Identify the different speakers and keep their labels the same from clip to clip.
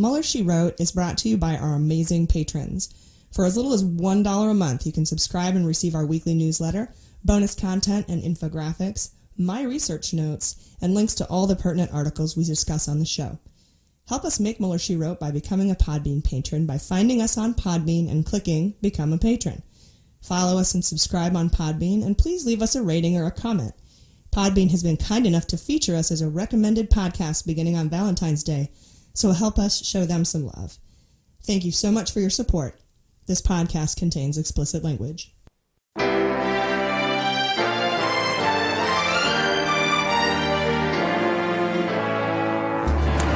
Speaker 1: Mueller, She Wrote is brought to you by our amazing patrons. For as little as $1 a month, you can subscribe and receive our weekly newsletter, bonus content and infographics, my research notes, and links to all the pertinent articles we discuss on the show. Help us make Mueller, She Wrote by becoming a Podbean patron by finding us on Podbean and clicking Become a Patron. Follow us and subscribe on Podbean, and please leave us a rating or a comment. Podbean has been kind enough to feature us as a recommended podcast beginning on Valentine's Day, so help us show them some love. Thank you so much for your support. This podcast contains explicit language.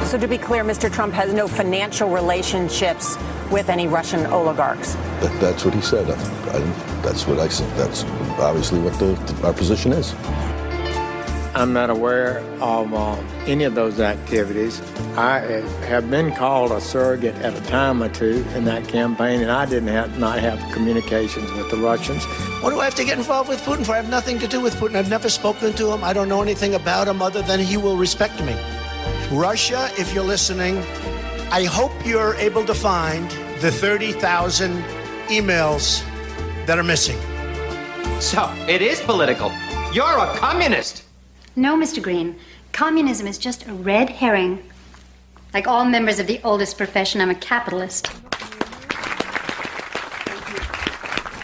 Speaker 2: So to be clear, Mr. Trump has no financial relationships with any Russian oligarchs.
Speaker 3: That's what he said. That's what I said. That's obviously what our position is.
Speaker 4: I'm not aware of any of those activities. I have been called a surrogate at a time or two in that campaign, and I did not have communications with the Russians.
Speaker 5: What do I have to get involved with Putin for? I have nothing to do with Putin. I've never spoken to him. I don't know anything about him other than he will respect me. Russia, if you're listening, I hope you're able to find the 30,000 emails that are missing.
Speaker 6: So, it is political. You're a communist.
Speaker 7: No, Mr. Green. Communism is just a red herring. Like all members of the oldest profession, I'm a capitalist.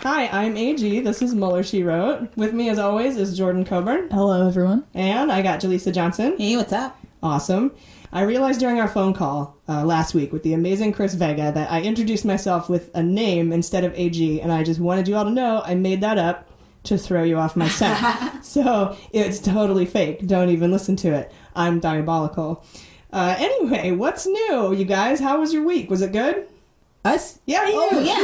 Speaker 1: Hi, I'm AG. This is Mueller, She Wrote. With me, as always, is Jordan Coburn.
Speaker 8: Hello, everyone.
Speaker 1: And I got Jaleesa Johnson.
Speaker 8: Hey, what's up?
Speaker 1: Awesome. I realized during our phone call last week with the amazing Chris Vega that I introduced myself with a name instead of AG, and I just wanted you all to know I made that up to throw you off my scent. So it's totally fake. Don't even listen to it. I'm diabolical. Anyway, what's new, you guys? How was your week? Was it good?
Speaker 8: Us?
Speaker 1: Yeah, you.
Speaker 8: Oh, yeah.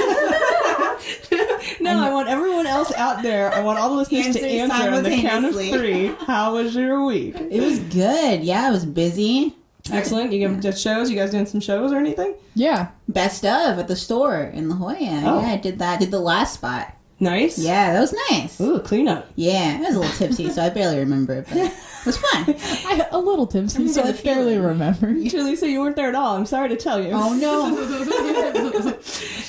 Speaker 1: No, I want everyone else out there. I want all the listeners to answer on the count of 3. How was your week?
Speaker 8: It was good. Yeah, I was busy.
Speaker 1: Excellent. You did shows? You guys doing some shows or anything?
Speaker 8: Yeah. Best of at the store in La Jolla.
Speaker 1: Oh.
Speaker 8: Yeah, I did that. Did the last spot.
Speaker 1: Nice.
Speaker 8: Yeah, that was nice.
Speaker 1: Ooh, clean up.
Speaker 8: Yeah, I was a little tipsy, so I barely remember it, but it was fun.
Speaker 9: A little tipsy, so I barely remember.
Speaker 1: Jaleesa, you weren't there at all. I'm sorry to tell you.
Speaker 8: Oh, no.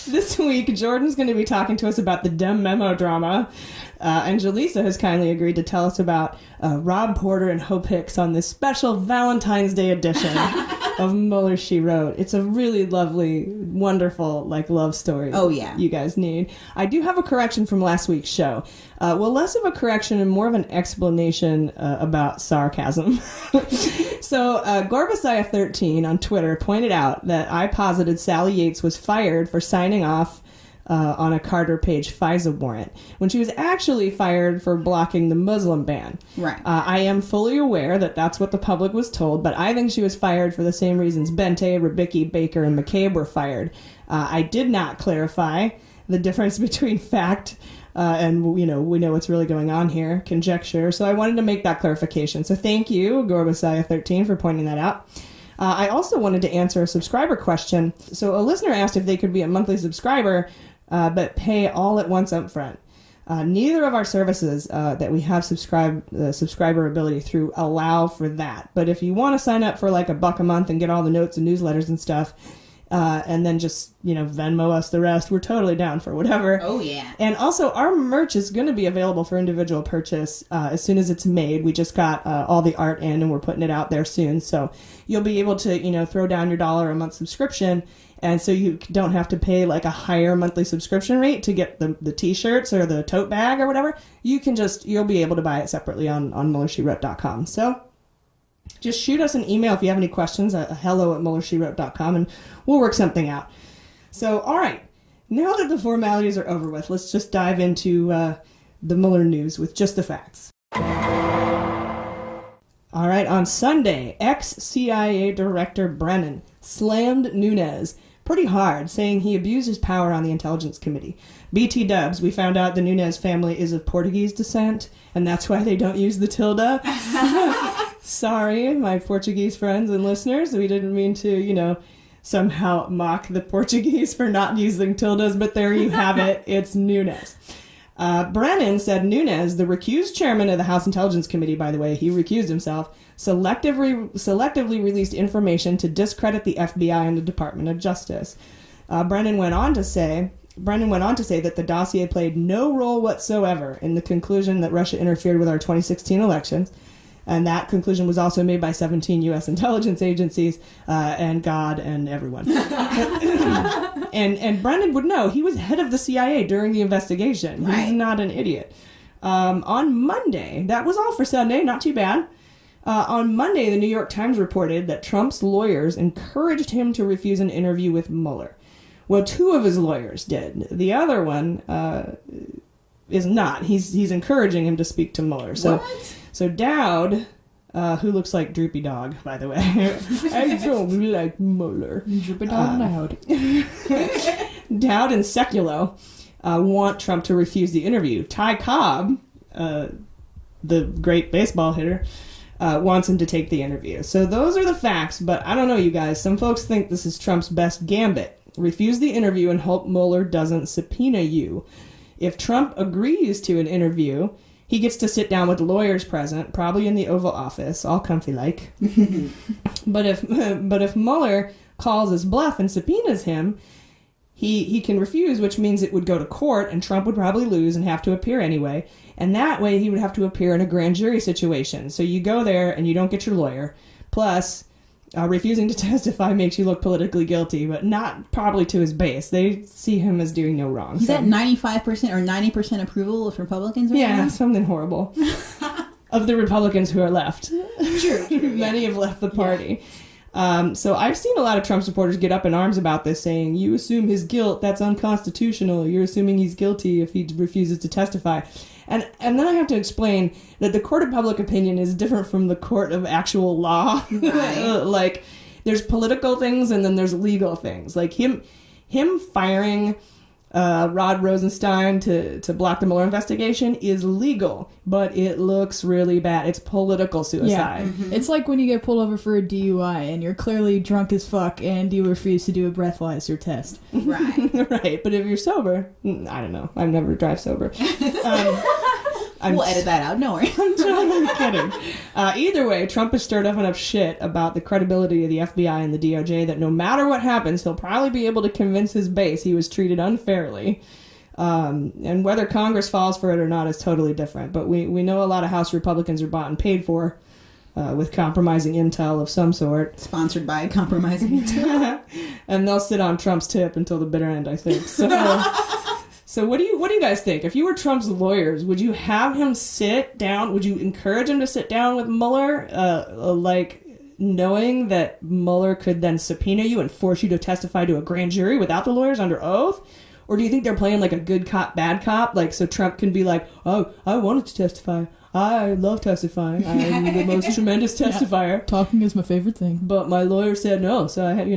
Speaker 1: This week, Jordan's going to be talking to us about the dumb memo drama, and Jaleesa has kindly agreed to tell us about Rob Porter and Hope Hicks on this special Valentine's Day edition of Mueller, She Wrote. It's a really lovely, wonderful, love story.
Speaker 8: Oh, yeah.
Speaker 1: You guys need. I do have a correction from last week's show. Less of a correction and more of an explanation about sarcasm. So, Gorbasiah13 on Twitter pointed out that I posited Sally Yates was fired for signing off on a Carter Page FISA warrant when she was actually fired for blocking the Muslim ban.
Speaker 8: Right.
Speaker 1: I am fully aware that that's what the public was told, but I think she was fired for the same reasons Bente, Ribicki, Baker, and McCabe were fired. I did not clarify the difference between fact and, we know what's really going on here, conjecture. So I wanted to make that clarification. So thank you, Gorbasiah13, for pointing that out. I also wanted to answer a subscriber question. So a listener asked if they could be a monthly subscriber, but pay all at once up front. Neither of our services that we have subscriber ability through allow for that. But if you want to sign up for $1 a month and get all the notes and newsletters and stuff, and then just, Venmo us the rest, we're totally down for whatever.
Speaker 8: Oh, yeah.
Speaker 1: And also, our merch is going to be available for individual purchase as soon as it's made. We just got all the art in, and we're putting it out there soon. So you'll be able to, throw down your $1 a month subscription. And so you don't have to pay a higher monthly subscription rate to get the t-shirts or the tote bag or whatever. You'll be able to buy it separately on MuellerSheWrote.com. So just shoot us an email if you have any questions at hello@MuellerSheWrote.com, and we'll work something out. So, all right. Now that the formalities are over with, let's just dive into the Mueller news with just the facts. All right. On Sunday, ex-CIA Director Brennan slammed Nunes pretty hard, saying he abused his power on the Intelligence Committee. BT dubs, we found out the Nunes family is of Portuguese descent, and that's why they don't use the tilde. Sorry, my Portuguese friends and listeners. We didn't mean to, somehow mock the Portuguese for not using tildes, but there you have it. It's Nunes. Brennan said Nunes, the recused chairman of the House Intelligence Committee, by the way, he recused himself, selectively released information to discredit the FBI and the Department of Justice. Brennan went on to say that the dossier played no role whatsoever in the conclusion that Russia interfered with our 2016 elections. And that conclusion was also made by 17 U.S. intelligence agencies and God and everyone. and Brennan would know. He was head of the CIA during the investigation. Right. He's not an idiot. On Monday, that was all for Sunday, not too bad. On Monday, the New York Times reported that Trump's lawyers encouraged him to refuse an interview with Mueller. Well, 2 of his lawyers did. The other one is not. He's encouraging him to speak to Mueller. So Dowd, who looks like Droopy Dog, by the way. I don't like Mueller.
Speaker 9: Droopy Dog Dowd.
Speaker 1: Dowd and Sekulow want Trump to refuse the interview. Ty Cobb, the great baseball hitter, wants him to take the interview. So those are the facts, but I don't know, you guys. Some folks think this is Trump's best gambit. Refuse the interview and hope Mueller doesn't subpoena you. If Trump agrees to an interview, he gets to sit down with lawyers present, probably in the Oval Office, all comfy-like. But if Mueller calls his bluff and subpoenas him, he can refuse, which means it would go to court, and Trump would probably lose and have to appear anyway. And that way, he would have to appear in a grand jury situation. So you go there, and you don't get your lawyer. Plus, refusing to testify makes you look politically guilty, but not probably to his base. They see him as doing no wrong.
Speaker 8: Is that 95% or 90% approval of Republicans right now?
Speaker 1: Yeah, something horrible. Of the Republicans who are left.
Speaker 8: True.
Speaker 1: Many have left the party. So I've seen a lot of Trump supporters get up in arms about this, saying, you assume his guilt, that's unconstitutional. You're assuming he's guilty if he refuses to testify. And then I have to explain that the court of public opinion is different from the court of actual law. Right. Like, there's political things and then there's legal things. Like him firing Rod Rosenstein to block the Mueller investigation is legal, but it looks really bad. It's political suicide.
Speaker 9: Yeah. Mm-hmm. It's like when you get pulled over for a DUI and you're clearly drunk as fuck and you refuse to do a breathalyzer test.
Speaker 8: Right.
Speaker 1: Right. But if you're sober, I don't know. I've never drive sober.
Speaker 8: We'll edit that out. No worries.
Speaker 1: I'm totally kidding. Either way, Trump has stirred up enough shit about the credibility of the FBI and the DOJ that no matter what happens, he'll probably be able to convince his base he was treated unfairly. And whether Congress falls for it or not is totally different. But we know a lot of House Republicans are bought and paid for with compromising intel of some sort.
Speaker 8: Sponsored by compromising intel.
Speaker 1: And they'll sit on Trump's tip until the bitter end, I think. So what do you guys think? If you were Trump's lawyers, would you have him sit down? Would you encourage him to sit down with Mueller, knowing that Mueller could then subpoena you and force you to testify to a grand jury without the lawyers under oath? Or do you think they're playing like a good cop, bad cop? Like, so Trump can be like, oh, I wanted to testify. I love testifying. I'm the most tremendous testifier.
Speaker 9: Yeah, talking is my favorite thing.
Speaker 1: But my lawyer said no, so I had,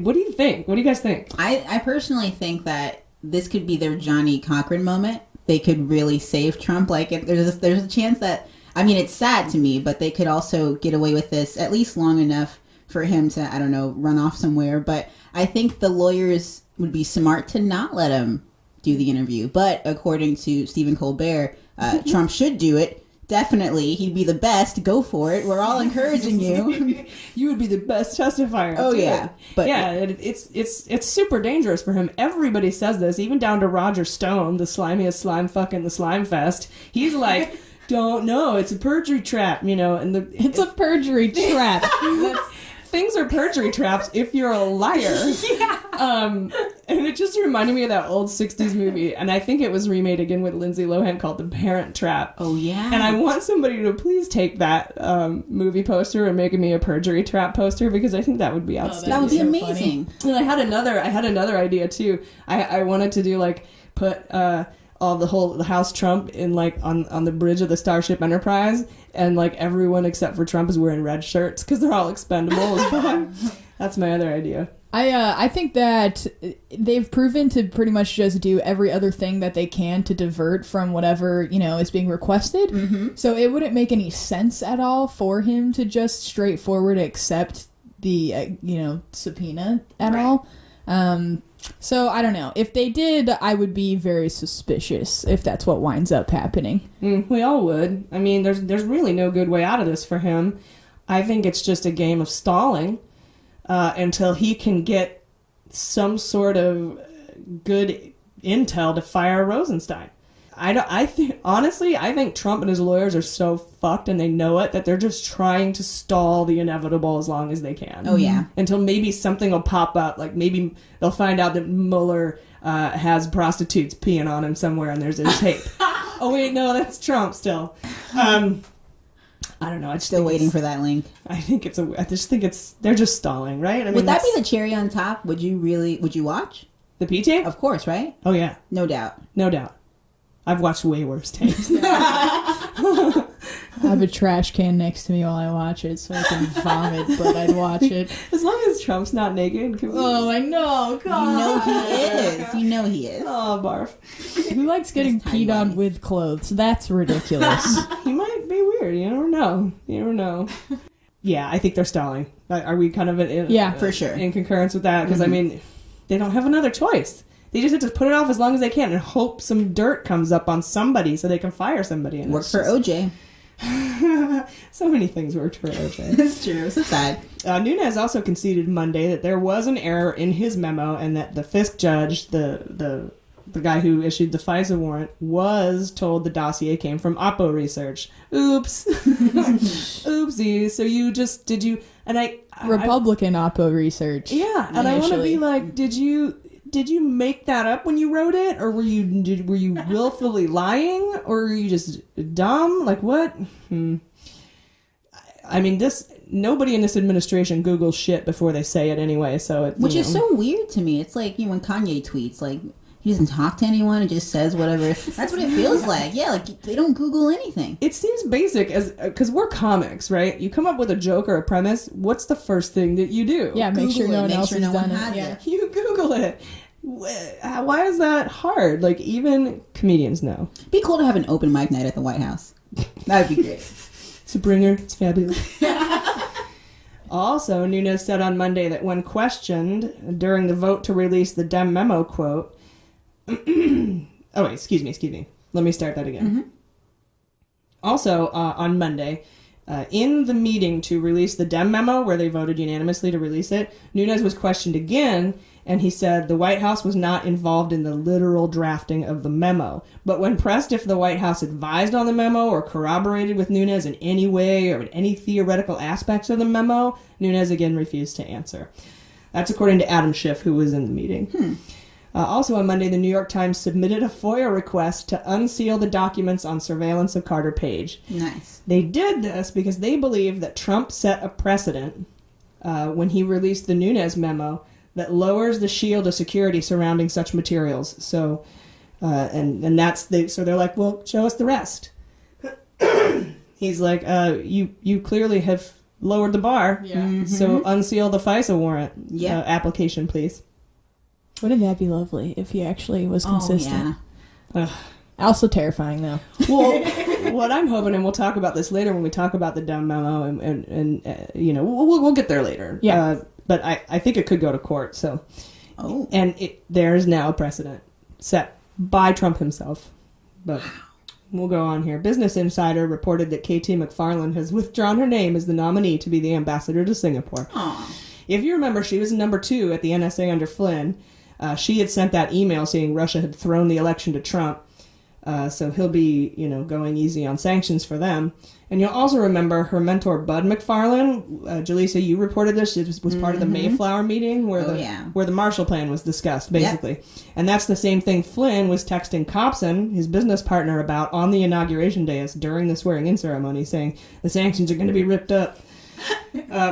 Speaker 1: what do you think? What do you guys think?
Speaker 8: I personally think that this could be their Johnny Cochran moment. They could really save Trump. Like, there's a chance that, I mean, it's sad to me, but they could also get away with this at least long enough for him to, I don't know, run off somewhere. But I think the lawyers would be smart to not let him do the interview. But according to Stephen Colbert, Trump should do it. Definitely. He'd be the best. Go for it. We're all encouraging you.
Speaker 1: You would be the best testifier.
Speaker 8: Oh, yeah.
Speaker 1: But yeah, it's super dangerous for him. Everybody says this, even down to Roger Stone, the slimiest slime fucking the slime fest. He's like, don't know. It's a perjury trap, and
Speaker 9: it's a perjury trap.
Speaker 1: Things are perjury traps if you're a liar.
Speaker 8: Yeah.
Speaker 1: And it just reminded me of that old 60s movie, and I think it was remade again with Lindsay Lohan, called The Parent Trap.
Speaker 8: Oh, yeah.
Speaker 1: And I want somebody to please take that movie poster and make me a perjury trap poster, because I think that would be outstanding.
Speaker 8: That would be amazing.
Speaker 1: And I had another idea too. I wanted to do put the House Trump in on the bridge of the Starship Enterprise, and everyone except for Trump is wearing red shirts because they're all expendable. That's my other idea.
Speaker 9: I think that they've proven to pretty much just do every other thing that they can to divert from whatever, is being requested. Mm-hmm. So it wouldn't make any sense at all for him to just straightforward accept the, subpoena at all. So I don't know. If they did, I would be very suspicious if that's what winds up happening.
Speaker 1: We all would. I mean, there's really no good way out of this for him. I think it's just a game of stalling until he can get some sort of good intel to fire Rosenstein. I think Trump and his lawyers are so fucked and they know it that they're just trying to stall the inevitable as long as they can.
Speaker 8: Oh, yeah.
Speaker 1: Until maybe something will pop up. Like maybe they'll find out that Mueller has prostitutes peeing on him somewhere and there's a tape. Oh, wait, no, that's Trump still. I don't know. I'm
Speaker 8: still waiting for that link.
Speaker 1: I just think they're just stalling, right? I mean,
Speaker 8: would that be the cherry on top? Would you watch?
Speaker 1: The P tape?
Speaker 8: Of course, right?
Speaker 1: Oh, yeah.
Speaker 8: No doubt.
Speaker 1: No doubt. I've watched way worse tapes.
Speaker 9: I have a trash can next to me while I watch it, so I can vomit, but I'd watch it.
Speaker 1: As long as Trump's not naked.
Speaker 9: Oh, I know. God.
Speaker 8: You know he is.
Speaker 1: Oh, barf.
Speaker 9: Who likes getting peed on with clothes? That's ridiculous.
Speaker 1: He might be weird. You never know. Yeah, I think they're stalling. Are we kind of
Speaker 8: for sure
Speaker 1: in concurrence with that? Because, I mean, they don't have another choice. They just have to put it off as long as they can and hope some dirt comes up on somebody so they can fire somebody. And
Speaker 8: worked for OJ.
Speaker 1: So many things worked for OJ.
Speaker 8: It's true. So sad.
Speaker 1: Nunes also conceded Monday that there was an error in his memo and that the Fisk judge, the guy who issued the FISA warrant, was told the dossier came from Oppo Research. Oops. Oopsie. So did you... And
Speaker 9: Republican Oppo Research.
Speaker 1: Yeah, and I want to be like, did you make that up when you wrote it, or were you willfully lying, or were you just dumb? Like what? I mean, nobody in this administration Googles shit before they say it anyway. So
Speaker 8: which is so weird to me. It's like when Kanye tweets, like he doesn't talk to anyone and just says whatever. That's what it feels like. Yeah, like they don't Google anything.
Speaker 1: It seems basic because we're comics, right? You come up with a joke or a premise. What's the first thing that you do?
Speaker 9: Yeah, make sure no one else has done it.
Speaker 1: Yeah. You Google it. Why is that hard? Like, even comedians know.
Speaker 8: It'd be cool to have an open mic night at the White House. That would be great.
Speaker 1: Sabrina, it's fabulous. Also, Nunes said on Monday that when questioned during the vote to release the Dem memo quote... excuse me. Let me start that again. Mm-hmm. Also, on Monday... in the meeting to release the Dem memo, where they voted unanimously to release it, Nunes was questioned again, and he said the White House was not involved in the literal drafting of the memo. But when pressed if the White House advised on the memo or corroborated with Nunes in any way or in any theoretical aspects of the memo, Nunes again refused to answer. That's according to Adam Schiff, who was in the meeting. Also on Monday, the New York Times submitted a FOIA request to unseal the documents on surveillance of Carter Page.
Speaker 8: Nice.
Speaker 1: They did this because they believe that Trump set a precedent when he released the Nunes memo that lowers the shield of security surrounding such materials. So, so they're like, well, show us the rest. He's like, you clearly have lowered the bar.
Speaker 9: Yeah. Mm-hmm.
Speaker 1: So unseal the FISA warrant application, please.
Speaker 9: Wouldn't that be lovely if he actually was consistent?
Speaker 8: Oh, yeah.
Speaker 9: Also terrifying, though.
Speaker 1: Well, what I'm hoping, and we'll talk about this later when we talk about the Dem memo, and we'll get there later.
Speaker 9: Yeah.
Speaker 1: But I think it could go to court. So, and there is now a precedent set by Trump himself. But we'll go on here. Business Insider reported that KT McFarland has withdrawn her name as the nominee to be the ambassador to Singapore.
Speaker 8: Aww.
Speaker 1: If you remember, she was number 2 at the NSA under Flynn. She had sent that email saying Russia had thrown the election to Trump. So he'll be, going easy on sanctions for them. And you'll also remember her mentor, Bud McFarlane. Jaleesa, you reported this. It was part of the Mayflower meeting where the Marshall Plan was discussed, basically. Yep. And that's the same thing Flynn was texting Copson, his business partner, about on the inauguration dais during the swearing-in ceremony, saying the sanctions are going to be ripped up,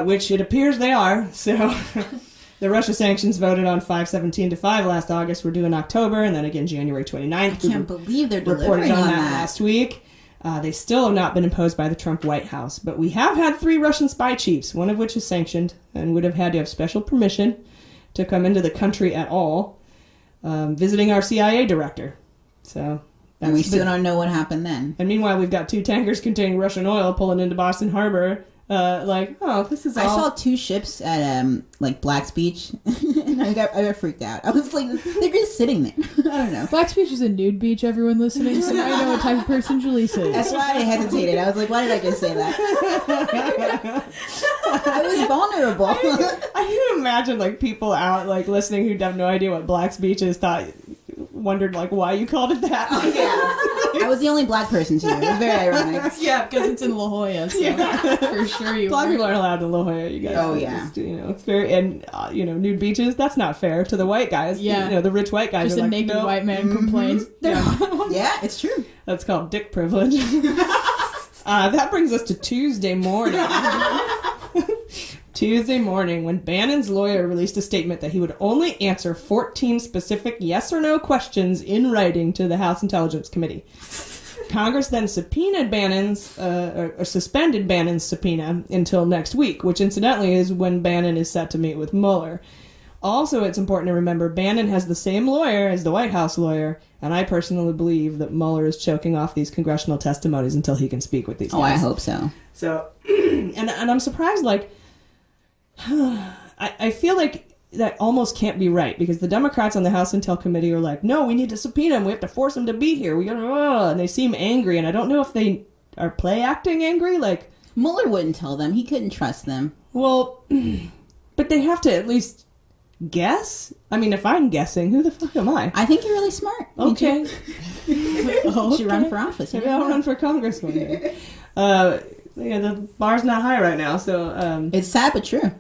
Speaker 1: which it appears they are. So... The Russia sanctions voted on 5/17 to 5 last August were due in October, and then again January 29th.
Speaker 8: I can't believe they're delivering
Speaker 1: reported on that
Speaker 8: that
Speaker 1: last week. They still have not been imposed by the Trump White House, but we have had 3 Russian spy chiefs, one of which is sanctioned and would have had to have special permission to come into the country at all, visiting our CIA director. So
Speaker 8: and we still don't know what happened then.
Speaker 1: And meanwhile, we've got 2 tankers containing Russian oil pulling into Boston Harbor. This is all...
Speaker 8: I saw 2 ships at Black's Beach. I got freaked out. I was like, they're just sitting there. I don't know.
Speaker 9: Black's Beach is a nude beach, everyone listening, so I know what type of person Jaleesa is.
Speaker 8: That's why I hesitated. I was like, why did I just say that? I was vulnerable.
Speaker 1: I can imagine like people out like listening who have no idea what Black's Beach is wondered like why you called it that.
Speaker 8: Oh, yeah. I was the only black person too. It was very ironic.
Speaker 9: Yeah, because it's in La Jolla, so for sure you
Speaker 1: Black
Speaker 9: were.
Speaker 1: people aren't allowed in La Jolla, you guys.
Speaker 8: Oh, yeah.
Speaker 1: Just, it's very, and, nude beaches, that's not fair to the white guys.
Speaker 9: Yeah.
Speaker 1: The rich white guys
Speaker 9: Just
Speaker 1: are
Speaker 9: a
Speaker 1: like,
Speaker 9: naked
Speaker 1: no.
Speaker 9: white man complains.
Speaker 8: Yeah, it's true.
Speaker 1: That's called dick privilege. That brings us to Tuesday morning. Tuesday morning, when Bannon's lawyer released a statement that he would only answer 14 specific yes or no questions in writing to the House Intelligence Committee. Congress then subpoenaed or suspended Bannon's subpoena until next week, which incidentally is when Bannon is set to meet with Mueller. Also, it's important to remember Bannon has the same lawyer as the White House lawyer, and I personally believe that Mueller is choking off these congressional testimonies until he can speak with these guys.
Speaker 8: Oh, I hope so.
Speaker 1: So, and I'm surprised, like, I feel like that almost can't be right, because the Democrats on the House Intel Committee are like, no, we need to subpoena him. We have to force him to be here. We gotta, and they seem angry, and I don't know if they are play acting angry. Like,
Speaker 8: Mueller wouldn't tell them. He couldn't trust them.
Speaker 1: Well, but they have to at least guess. I mean, if I'm guessing, who the fuck am I?
Speaker 8: I think you're really smart.
Speaker 1: Okay.
Speaker 8: You should run for office.
Speaker 1: Maybe I'll run for Congress one day. The bar's not high right now, so...
Speaker 8: it's sad but true.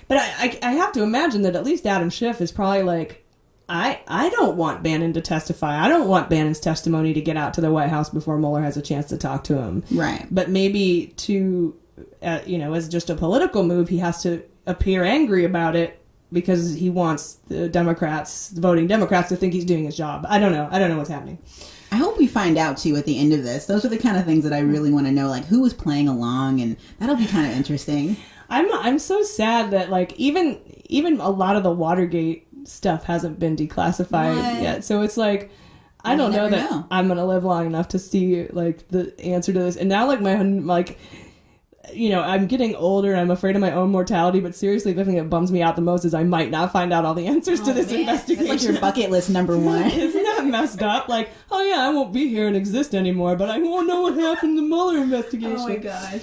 Speaker 1: But I have to imagine that at least Adam Schiff is probably like, I don't want Bannon to testify. I don't want Bannon's testimony to get out to the White House before Mueller has a chance to talk to him.
Speaker 8: Right.
Speaker 1: But maybe to, as just a political move, he has to appear angry about it because he wants the voting Democrats, to think he's doing his job. I don't know. I don't know what's happening.
Speaker 8: I hope we find out, too, at the end of this. Those are the kind of things that I really want to know, like who was playing along, and that'll be kind of interesting. I'm so sad that, like, even a lot of the Watergate stuff hasn't been declassified yet. So it's like, I don't know that I'm going to live long enough to see, like, the answer to this. And now, like, I'm getting older. I'm afraid of my own mortality. But seriously, the thing that bums me out the most is I might not find out all the answers to this investigation. That's like your bucket list number one.
Speaker 1: Isn't that messed up? Like, oh yeah, I won't be here and exist anymore, but I won't know what happened in the Mueller investigation.
Speaker 8: Oh my gosh.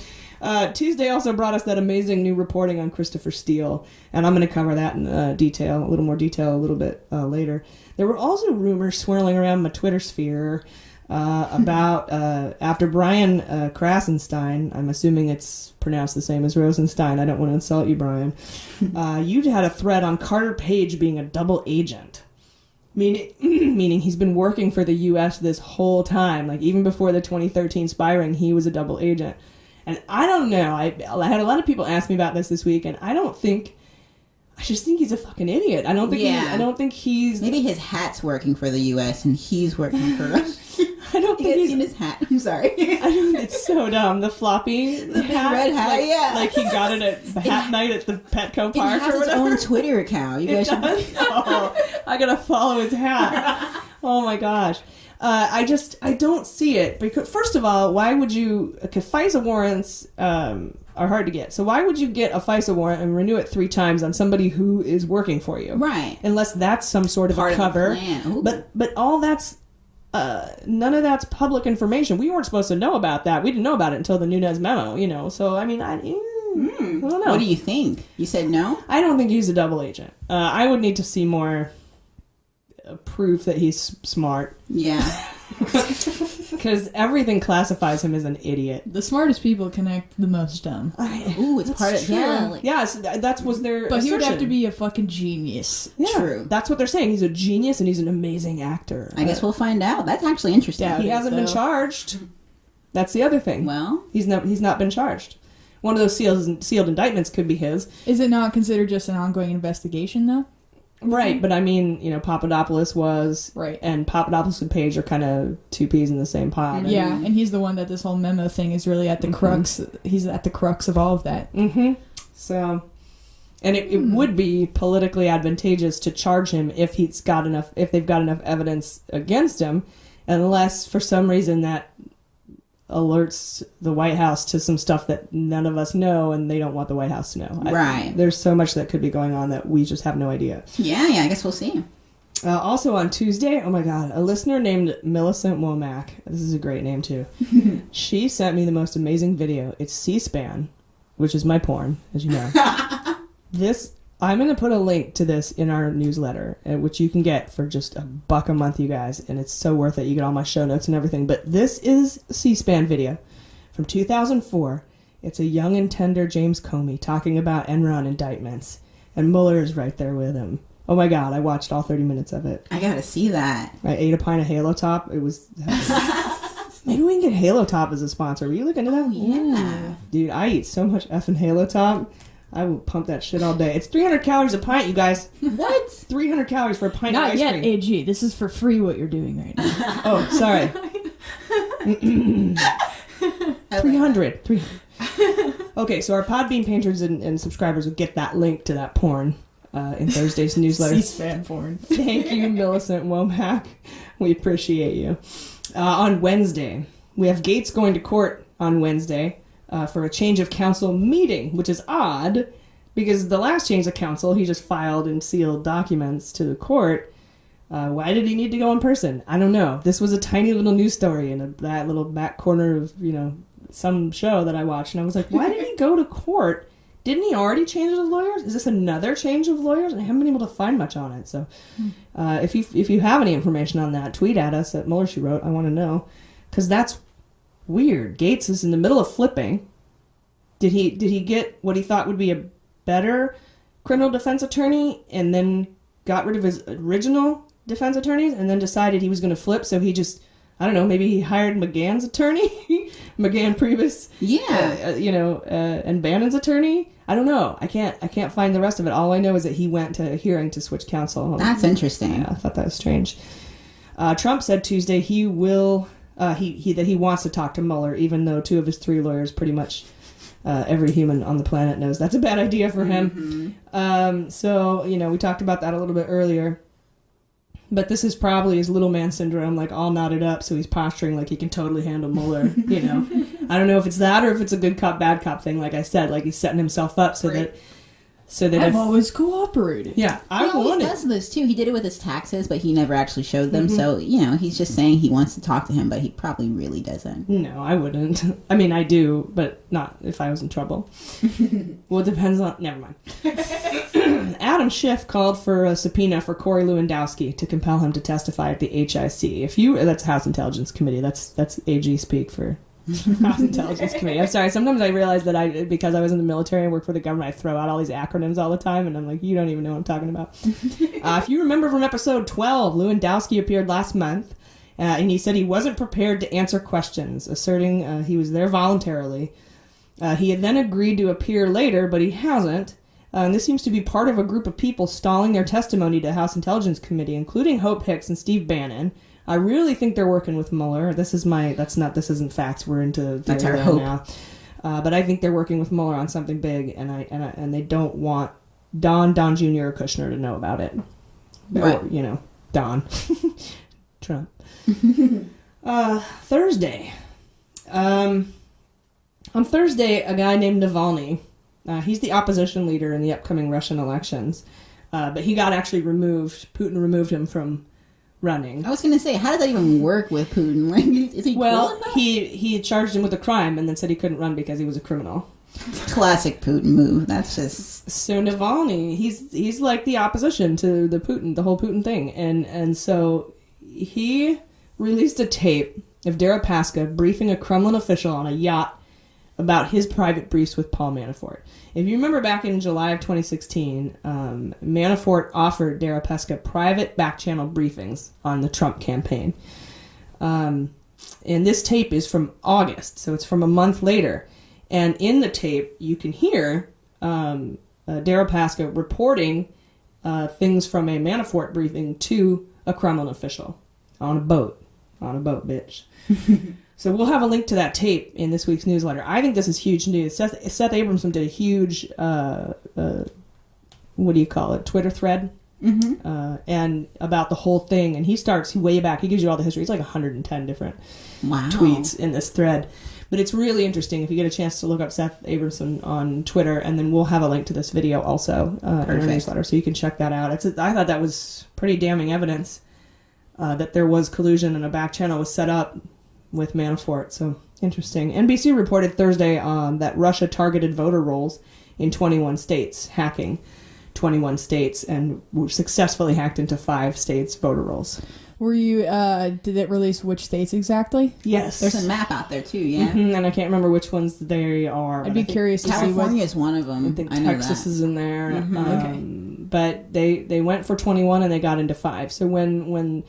Speaker 1: Tuesday also brought us that amazing new reporting on Christopher Steele, and I'm going to cover that in a little more detail a little bit later. There were also rumors swirling around my Twitter sphere about after Brian Krasenstein, I'm assuming it's pronounced the same as Rosenstein. I don't want to insult you, Brian. You had a thread on Carter Page being a double agent. Meaning he's been working for the U.S. this whole time. Like, even before the 2013 spy ring, he was a double agent. And I don't know. I had a lot of people ask me about this week, and I just think he's a fucking idiot. I don't think he's...
Speaker 8: Maybe his hat's working for the U.S. and he's working for us.
Speaker 1: I don't think he's...
Speaker 8: seen his hat. I'm sorry.
Speaker 1: It's so dumb. The floppy hat.
Speaker 8: Red hat, yeah.
Speaker 1: Like he got it at hat night at the Petco Park or whatever.
Speaker 8: It has its own Twitter account. You guys should...
Speaker 1: I gotta follow his hat. Oh my gosh. I don't see it. Because, first of all, why would you... Because FISA warrants are hard to get. So why would you get a FISA warrant and renew it 3 times on somebody who is working for you?
Speaker 8: Right.
Speaker 1: Unless that's some sort of
Speaker 8: part
Speaker 1: a cover.
Speaker 8: Of the plan.
Speaker 1: But all that's... none of that's public information. We weren't supposed to know about that. We didn't know about it until the Nunes memo, So, I mean, I don't know.
Speaker 8: What do you think? You said no?
Speaker 1: I don't think he's a double agent. I would need to see more proof that he's smart.
Speaker 8: Yeah.
Speaker 1: Because everything classifies him as an idiot.
Speaker 9: The smartest people connect the most dumb.
Speaker 8: Ooh, it's part of...
Speaker 1: true.
Speaker 8: Yeah.
Speaker 1: Yeah, so that was their
Speaker 9: But he would have to
Speaker 1: assertion.
Speaker 9: be a fucking genius.
Speaker 1: Yeah,
Speaker 8: True.
Speaker 1: That's what they're saying. He's a genius and he's an amazing actor.
Speaker 8: I guess we'll find out. That's actually interesting.
Speaker 1: Yeah, he hasn't been charged. That's the other thing.
Speaker 8: Well...
Speaker 1: He's not been charged. One of those sealed indictments could be his.
Speaker 9: Is it not considered just an ongoing investigation, though?
Speaker 1: Right, but I mean, Papadopoulos was...
Speaker 9: Right.
Speaker 1: And Papadopoulos and Page are kind of 2 peas in the same pot.
Speaker 9: Yeah, and he's the one that this whole memo thing is really at the crux. He's at the crux of all of that.
Speaker 1: Mm-hmm. So... And it would be politically advantageous to charge him if they've got enough evidence against him, unless for some reason that alerts the White House to some stuff that none of us know, and they don't want the White House to know.
Speaker 8: Right.
Speaker 1: There's so much that could be going on that we just have no idea.
Speaker 8: Yeah, I guess we'll see.
Speaker 1: Also on Tuesday, oh my God, a listener named Millicent Womack. This is a great name too. She sent me the most amazing video. It's C-SPAN, which is my porn, as you know. I'm going to put a link to this in our newsletter, which you can get for just $1 a month, you guys, and it's so worth it. You get all my show notes and everything. But this is a C-SPAN video from 2004. It's a young and tender James Comey talking about Enron indictments, and Mueller is right there with him. Oh my God, I watched all 30 minutes of it.
Speaker 8: I gotta see that.
Speaker 1: I ate a pint of Halo Top. It was... Maybe we can get Halo Top as a sponsor. Were you looking into that?
Speaker 8: Yeah.
Speaker 1: Dude, I eat so much effing Halo Top. I will pump that shit all day. It's 300 calories a pint, you guys.
Speaker 8: What?
Speaker 1: 300 calories for a pint
Speaker 9: Not
Speaker 1: of ice
Speaker 9: yet,
Speaker 1: cream.
Speaker 9: AG. This is for free what you're doing right now.
Speaker 1: Oh, sorry. 300. Okay, so our Podbean patrons and subscribers will get that link to that porn in Thursday's newsletter.
Speaker 9: C-SPAN porn.
Speaker 1: Thank you, Millicent Womack. We appreciate you. On Wednesday, we have Gates going to court on Wednesday for a change of counsel meeting, which is odd because the last change of counsel, he just filed and sealed documents to the court. Why did he need to go in person? I don't know. This was a tiny little news story in that little back corner of, some show that I watched, and I was like, why did he go to court? Didn't he already change his lawyers? Is this another change of lawyers? I haven't been able to find much on it. So if you have any information on that, tweet at us at Mueller, She Wrote. I want to know. Because that's weird. Gates is in the middle of flipping. Did he get what he thought would be a better criminal defense attorney and then got rid of his original defense attorneys and then decided he was going to flip? So he just, I don't know, maybe he hired McGann's attorney? McGann Priebus?
Speaker 8: Yeah.
Speaker 1: And Bannon's attorney? I don't know. I can't find the rest of it. All I know is that he went to a hearing to switch counsel.
Speaker 8: That's interesting.
Speaker 1: Yeah, I thought that was strange. Trump said Tuesday he will... that he wants to talk to Mueller, even though 2 of his 3 lawyers, pretty much every human on the planet knows that's a bad idea for him. So, we talked about that a little bit earlier. But this is probably his little man syndrome, like all knotted up, so he's posturing like he can totally handle Mueller, I don't know if it's that or if it's a good cop, bad cop thing, like I said, like he's setting himself up so that
Speaker 9: I've always cooperated.
Speaker 1: Yeah,
Speaker 8: he always does this too. He did it with his taxes, but he never actually showed them. So he's just saying he wants to talk to him, but he probably really doesn't.
Speaker 1: No, I wouldn't. I mean, I do, but not if I was in trouble. Well, it depends on. Never mind. Adam Schiff called for a subpoena for Corey Lewandowski to compel him to testify at the HIC. That's House Intelligence Committee. That's AG speak for House Intelligence Committee. I'm sorry. Sometimes I realize that because I was in the military and work for the government, I throw out all these acronyms all the time, and I'm like, you don't even know what I'm talking about. If you remember from episode 12, Lewandowski appeared last month, and he said he wasn't prepared to answer questions, asserting he was there voluntarily. He had then agreed to appear later, but he hasn't. And this seems to be part of a group of people stalling their testimony to House Intelligence Committee, including Hope Hicks and Steve Bannon. I really think they're working with Mueller. This isn't facts. We're into
Speaker 8: that's our hope
Speaker 1: now. But I think they're working with Mueller on something big, and they don't want Don Jr. or Kushner to know about it.
Speaker 8: Right.
Speaker 1: Or, Don. Trump. Thursday. On Thursday, a guy named Navalny, he's the opposition leader in the upcoming Russian elections, but he got actually removed. Putin removed him from running.
Speaker 8: I was going to say, how does that even work with Putin? Like, is he
Speaker 1: well, he charged him with a crime and then said he couldn't run because he was a criminal.
Speaker 8: Classic Putin move. That's just...
Speaker 1: So Navalny, he's like the opposition to the whole Putin thing. And so he released a tape of Deripaska briefing a Kremlin official on a yacht about his private briefs with Paul Manafort. If you remember back in July of 2016, Manafort offered Deripaska private back-channel briefings on the Trump campaign. And this tape is from August, so it's from a month later. And in the tape, you can hear Deripaska reporting things from a Manafort briefing to a Kremlin official on a boat. On a boat, bitch. So we'll have a link to that tape in this week's newsletter. I think this is huge news. Seth Abramson did a huge, what do you call it, Twitter thread and about the whole thing. And he starts way back. He gives you all the history. It's like 110 different tweets in this thread. But it's really interesting if you get a chance to look up Seth Abramson on Twitter, and then we'll have a link to this video also in our newsletter, so you can check that out. I thought that was pretty damning evidence that there was collusion and a back channel was set up with Manafort. So interesting. NBC reported Thursday that Russia targeted voter rolls in 21 states, hacking 21 states, and successfully hacked into 5 states' voter rolls.
Speaker 9: Were you, did it release which states exactly?
Speaker 1: Yes.
Speaker 8: There's a map out there too, yeah.
Speaker 1: And I can't remember which ones they are.
Speaker 9: I'd be curious to see what...
Speaker 8: California is one of them.
Speaker 1: I think Texas is in there. But they went for 21 and they got into 5. So when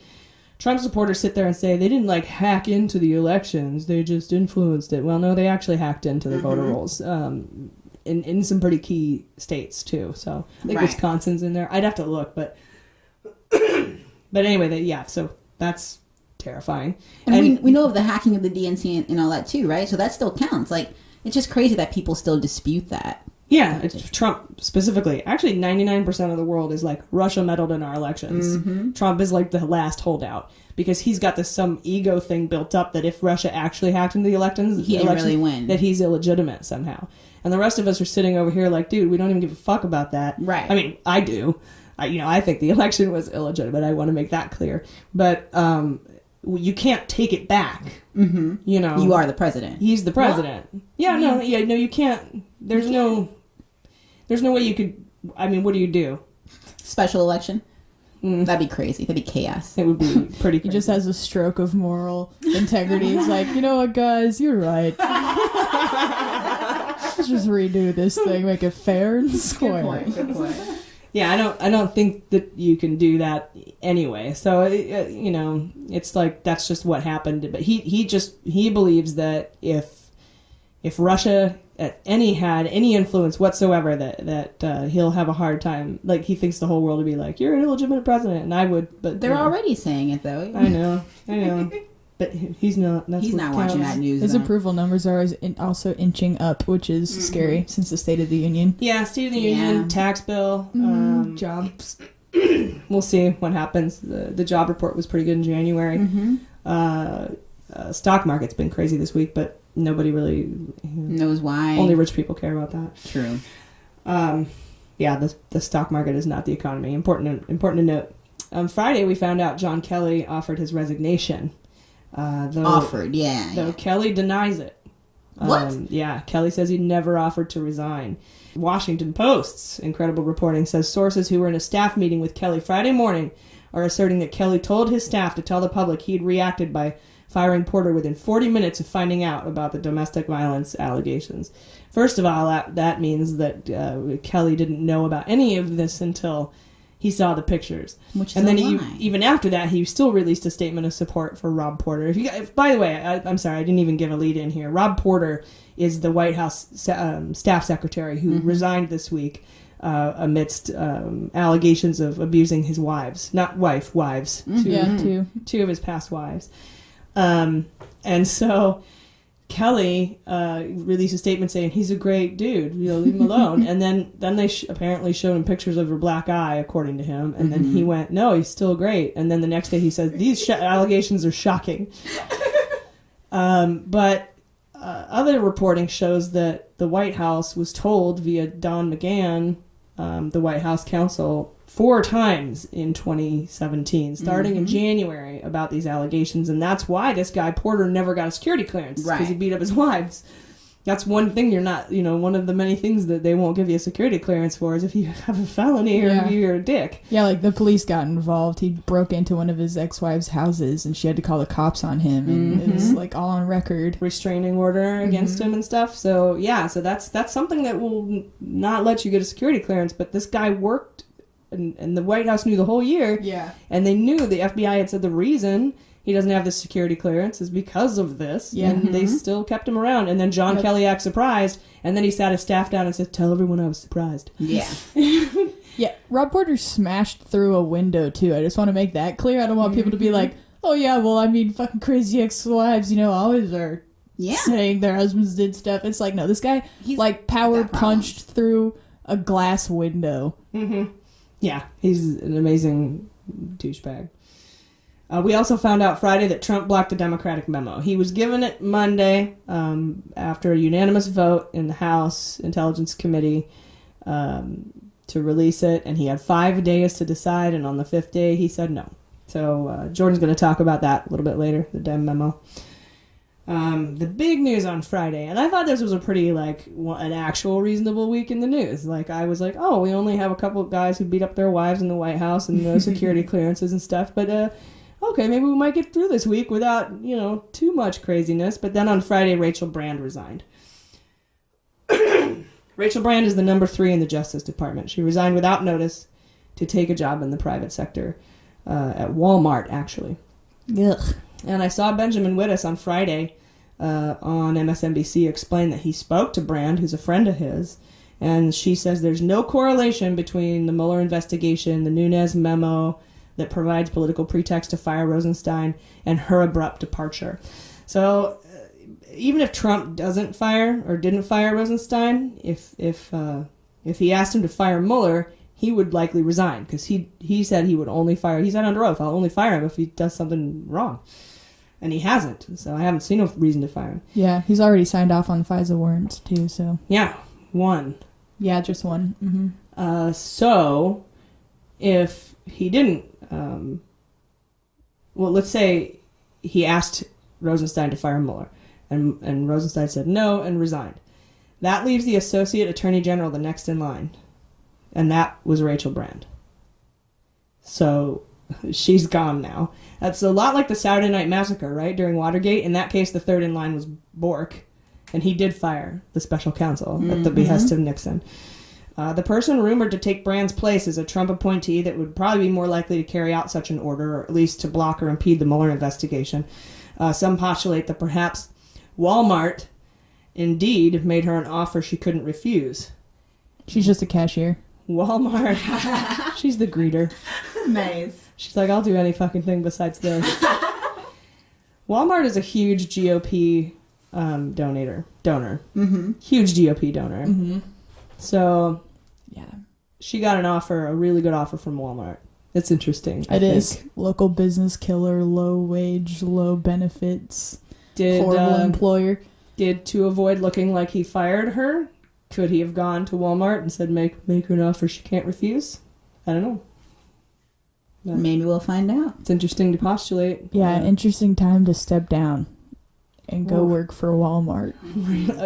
Speaker 1: Trump supporters sit there and say they didn't like hack into the elections, they just influenced it. Well, no, they actually hacked into the voter rolls. In some pretty key states too. So I think Wisconsin's in there. I'd have to look, but anyway, so that's terrifying.
Speaker 8: And we know of the hacking of the DNC and all that too, right? So that still counts. Like, it's just crazy that people still dispute that.
Speaker 1: Yeah, it's Trump specifically. Actually, 99% of the world is like, Russia meddled in our elections. Trump is like the last holdout because he's got some ego thing built up that if Russia actually hacked into the elections,
Speaker 8: he didn't really win.
Speaker 1: That he's illegitimate somehow. And the rest of us are sitting over here like, dude, we don't even give a fuck about that.
Speaker 8: Right.
Speaker 1: I mean, I do. I think the election was illegitimate. I want to make that clear. But you can't take it back.
Speaker 8: You are the president.
Speaker 1: He's the president. What? No, you can't. There's no way you could. I mean, what do you do?
Speaker 8: Special election? That'd be crazy. That'd be chaos.
Speaker 1: It would be pretty crazy.
Speaker 9: He just has a stroke of moral integrity. He's like, you know what, guys? You're right. Let's just redo this thing, make it fair and square.
Speaker 8: Good point.
Speaker 1: Yeah, I don't think that you can do that anyway. So it's like that's just what happened. But he believes that if Russia had any influence whatsoever, that he'll have a hard time. Like, he thinks the whole world would be like, you're an illegitimate president, and I would. But
Speaker 8: they're already saying it though.
Speaker 1: I know. But he's not.
Speaker 8: He's not watching that news.
Speaker 9: His approval numbers are also inching up, which is scary since the State of the Union.
Speaker 1: Yeah, State of the Union, tax bill, jobs. We'll see what happens. The job report was pretty good in January. Stock market's been crazy this week, but nobody really
Speaker 8: knows why.
Speaker 1: Only rich people care about that.
Speaker 8: True.
Speaker 1: The stock market is not the economy. Important to note. On Friday, we found out John Kelly offered his resignation. Though Kelly denies it.
Speaker 8: What?
Speaker 1: Kelly says he never offered to resign. Washington Post's incredible reporting says sources who were in a staff meeting with Kelly Friday morning are asserting that Kelly told his staff to tell the public he'd reacted by firing Porter within 40 minutes of finding out about the domestic violence allegations. First of all, that means that Kelly didn't know about any of this until he saw the pictures.
Speaker 8: And then
Speaker 1: even after that, he still released a statement of support for Rob Porter. By the way, I'm sorry, I didn't even give a lead in here. Rob Porter is the White House staff secretary who resigned this week amidst allegations of abusing his wives. Not wife, wives. Two of his past wives. And so Kelly released a statement saying he's a great dude, leave him alone. And then they apparently showed him pictures of her black eye, according to him. And then he went, no, he's still great. And then the next day he says, these allegations are shocking. But other reporting shows that the White House was told via Don McGahn, the White House counsel, 4 times in 2017, starting in January, about these allegations. And that's why this guy Porter never got a security clearance, because he beat up his wives. That's one thing you're not, one of the many things that they won't give you a security clearance for is if you have a felony or you're a dick.
Speaker 9: Yeah, like the police got involved. He broke into one of his ex-wife's houses and she had to call the cops on him. And it was like all on record.
Speaker 1: Restraining order against him and stuff. So that's something that will not let you get a security clearance. But this guy worked, and the White House knew the whole year.
Speaker 9: Yeah.
Speaker 1: And they knew, the FBI had said the reason he doesn't have the security clearance is because of this. Yeah. And they still kept him around. And then John Kelly acts surprised. And then he sat his staff down and said, tell everyone I was surprised.
Speaker 8: Yeah.
Speaker 9: Yeah. Rob Porter smashed through a window, too. I just want to make that clear. I don't want people to be like, oh, yeah, well, I mean, fucking crazy ex-wives, always are saying their husbands did stuff. It's like, no, this guy, power punched through a glass window.
Speaker 1: Yeah, he's an amazing douchebag. We also found out Friday that Trump blocked a Democratic memo. He was given it Monday after a unanimous vote in the House Intelligence Committee to release it, and he had 5 days to decide, and on the 5th day he said no. So Jordan's going to talk about that a little bit later, the Dem memo. The big news on Friday, and I thought this was a pretty, an actual reasonable week in the news. I was like, oh, we only have a couple of guys who beat up their wives in the White House and no security clearances and stuff, but, okay, maybe we might get through this week without, too much craziness. But then on Friday, Rachel Brand resigned. Rachel Brand is the number 3 in the Justice Department. She resigned without notice to take a job in the private sector, at Walmart, actually.
Speaker 9: Ugh.
Speaker 1: And I saw Benjamin Wittes on Friday on MSNBC explain that he spoke to Brand, who's a friend of his, and she says there's no correlation between the Mueller investigation, the Nunes memo that provides political pretext to fire Rosenstein, and her abrupt departure. So even if Trump doesn't fire or didn't fire Rosenstein, if he asked him to fire Mueller, he would likely resign, because he said he would only fire. He said under oath, I'll only fire him if he does something wrong. And he hasn't, so I haven't seen a reason to fire him.
Speaker 9: Yeah, he's already signed off on FISA warrants, too, so...
Speaker 1: Yeah, one.
Speaker 9: Yeah, just one. Mm-hmm.
Speaker 1: So, if he didn't... let's say he asked Rosenstein to fire Mueller, and Rosenstein said no and resigned. That leaves the Associate Attorney General the next in line, and that was Rachel Brand. So... she's gone now. That's a lot like the Saturday Night Massacre, right? During Watergate. In that case, the third in line was Bork, and he did fire the special counsel at the behest of Nixon. The person rumored to take Brand's place is a Trump appointee that would probably be more likely to carry out such an order, or at least to block or impede the Mueller investigation. Some postulate that perhaps Walmart indeed made her an offer she couldn't refuse.
Speaker 9: She's just a cashier.
Speaker 1: Walmart. She's the greeter.
Speaker 8: Nice.
Speaker 1: She's like, I'll do any fucking thing besides this. Walmart is a huge GOP donor. Mm-hmm. Huge GOP donor.
Speaker 9: Mm-hmm.
Speaker 1: So,
Speaker 9: yeah,
Speaker 1: she got an offer, a really good offer from Walmart. It's interesting.
Speaker 9: It is. Local business killer, low wage, low benefits, horrible employer.
Speaker 1: To avoid looking like he fired her, could he have gone to Walmart and said, make her an offer she can't refuse? I don't know. But
Speaker 8: maybe we'll find out.
Speaker 1: It's interesting to postulate.
Speaker 9: Yeah, interesting time to step down and go work for Walmart.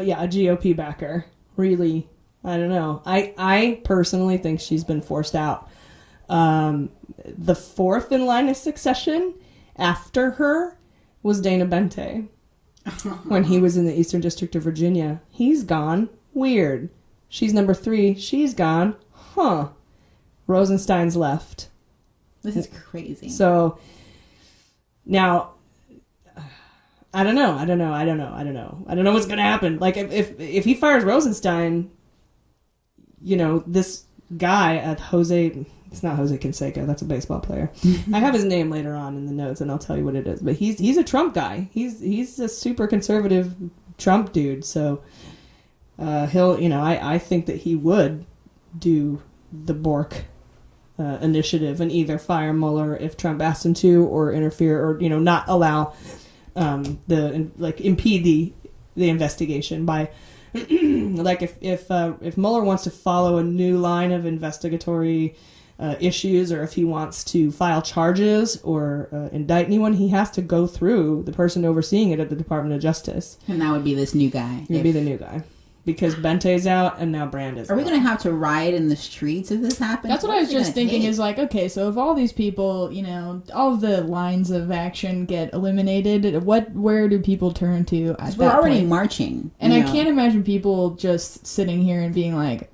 Speaker 1: Yeah, a GOP backer. Really, I don't know. I personally think she's been forced out. The fourth in line of succession after her was Dana Bente. When he was in the Eastern District of Virginia. He's gone. Weird. She's number 3. She's gone. Huh. Rosenstein's left.
Speaker 8: This is crazy.
Speaker 1: So, now, I don't know what's going to happen. Like, if he fires Rosenstein, this guy at it's not Jose Canseco, that's a baseball player. I have his name later on in the notes, and I'll tell you what it is. But he's a Trump guy. He's a super conservative Trump dude, so he'll, I think that he would do the Bork initiative and either fire Mueller if Trump asked him to, or interfere, or not allow impede the investigation by like if Mueller wants to follow a new line of investigatory issues, or if he wants to file charges or indict anyone, he has to go through the person overseeing it at the Department of Justice.
Speaker 8: And that would be this new guy.
Speaker 1: He'd be the new guy. Because Bente's out and now Brand is out.
Speaker 8: Are we going to have to riot in the streets if this happens?
Speaker 9: That's what I was just thinking is like, okay, so if all these people, all of the lines of action get eliminated, where do people turn to at that
Speaker 8: we're already
Speaker 9: point?
Speaker 8: marching.
Speaker 9: And I can't imagine people just sitting here and being like,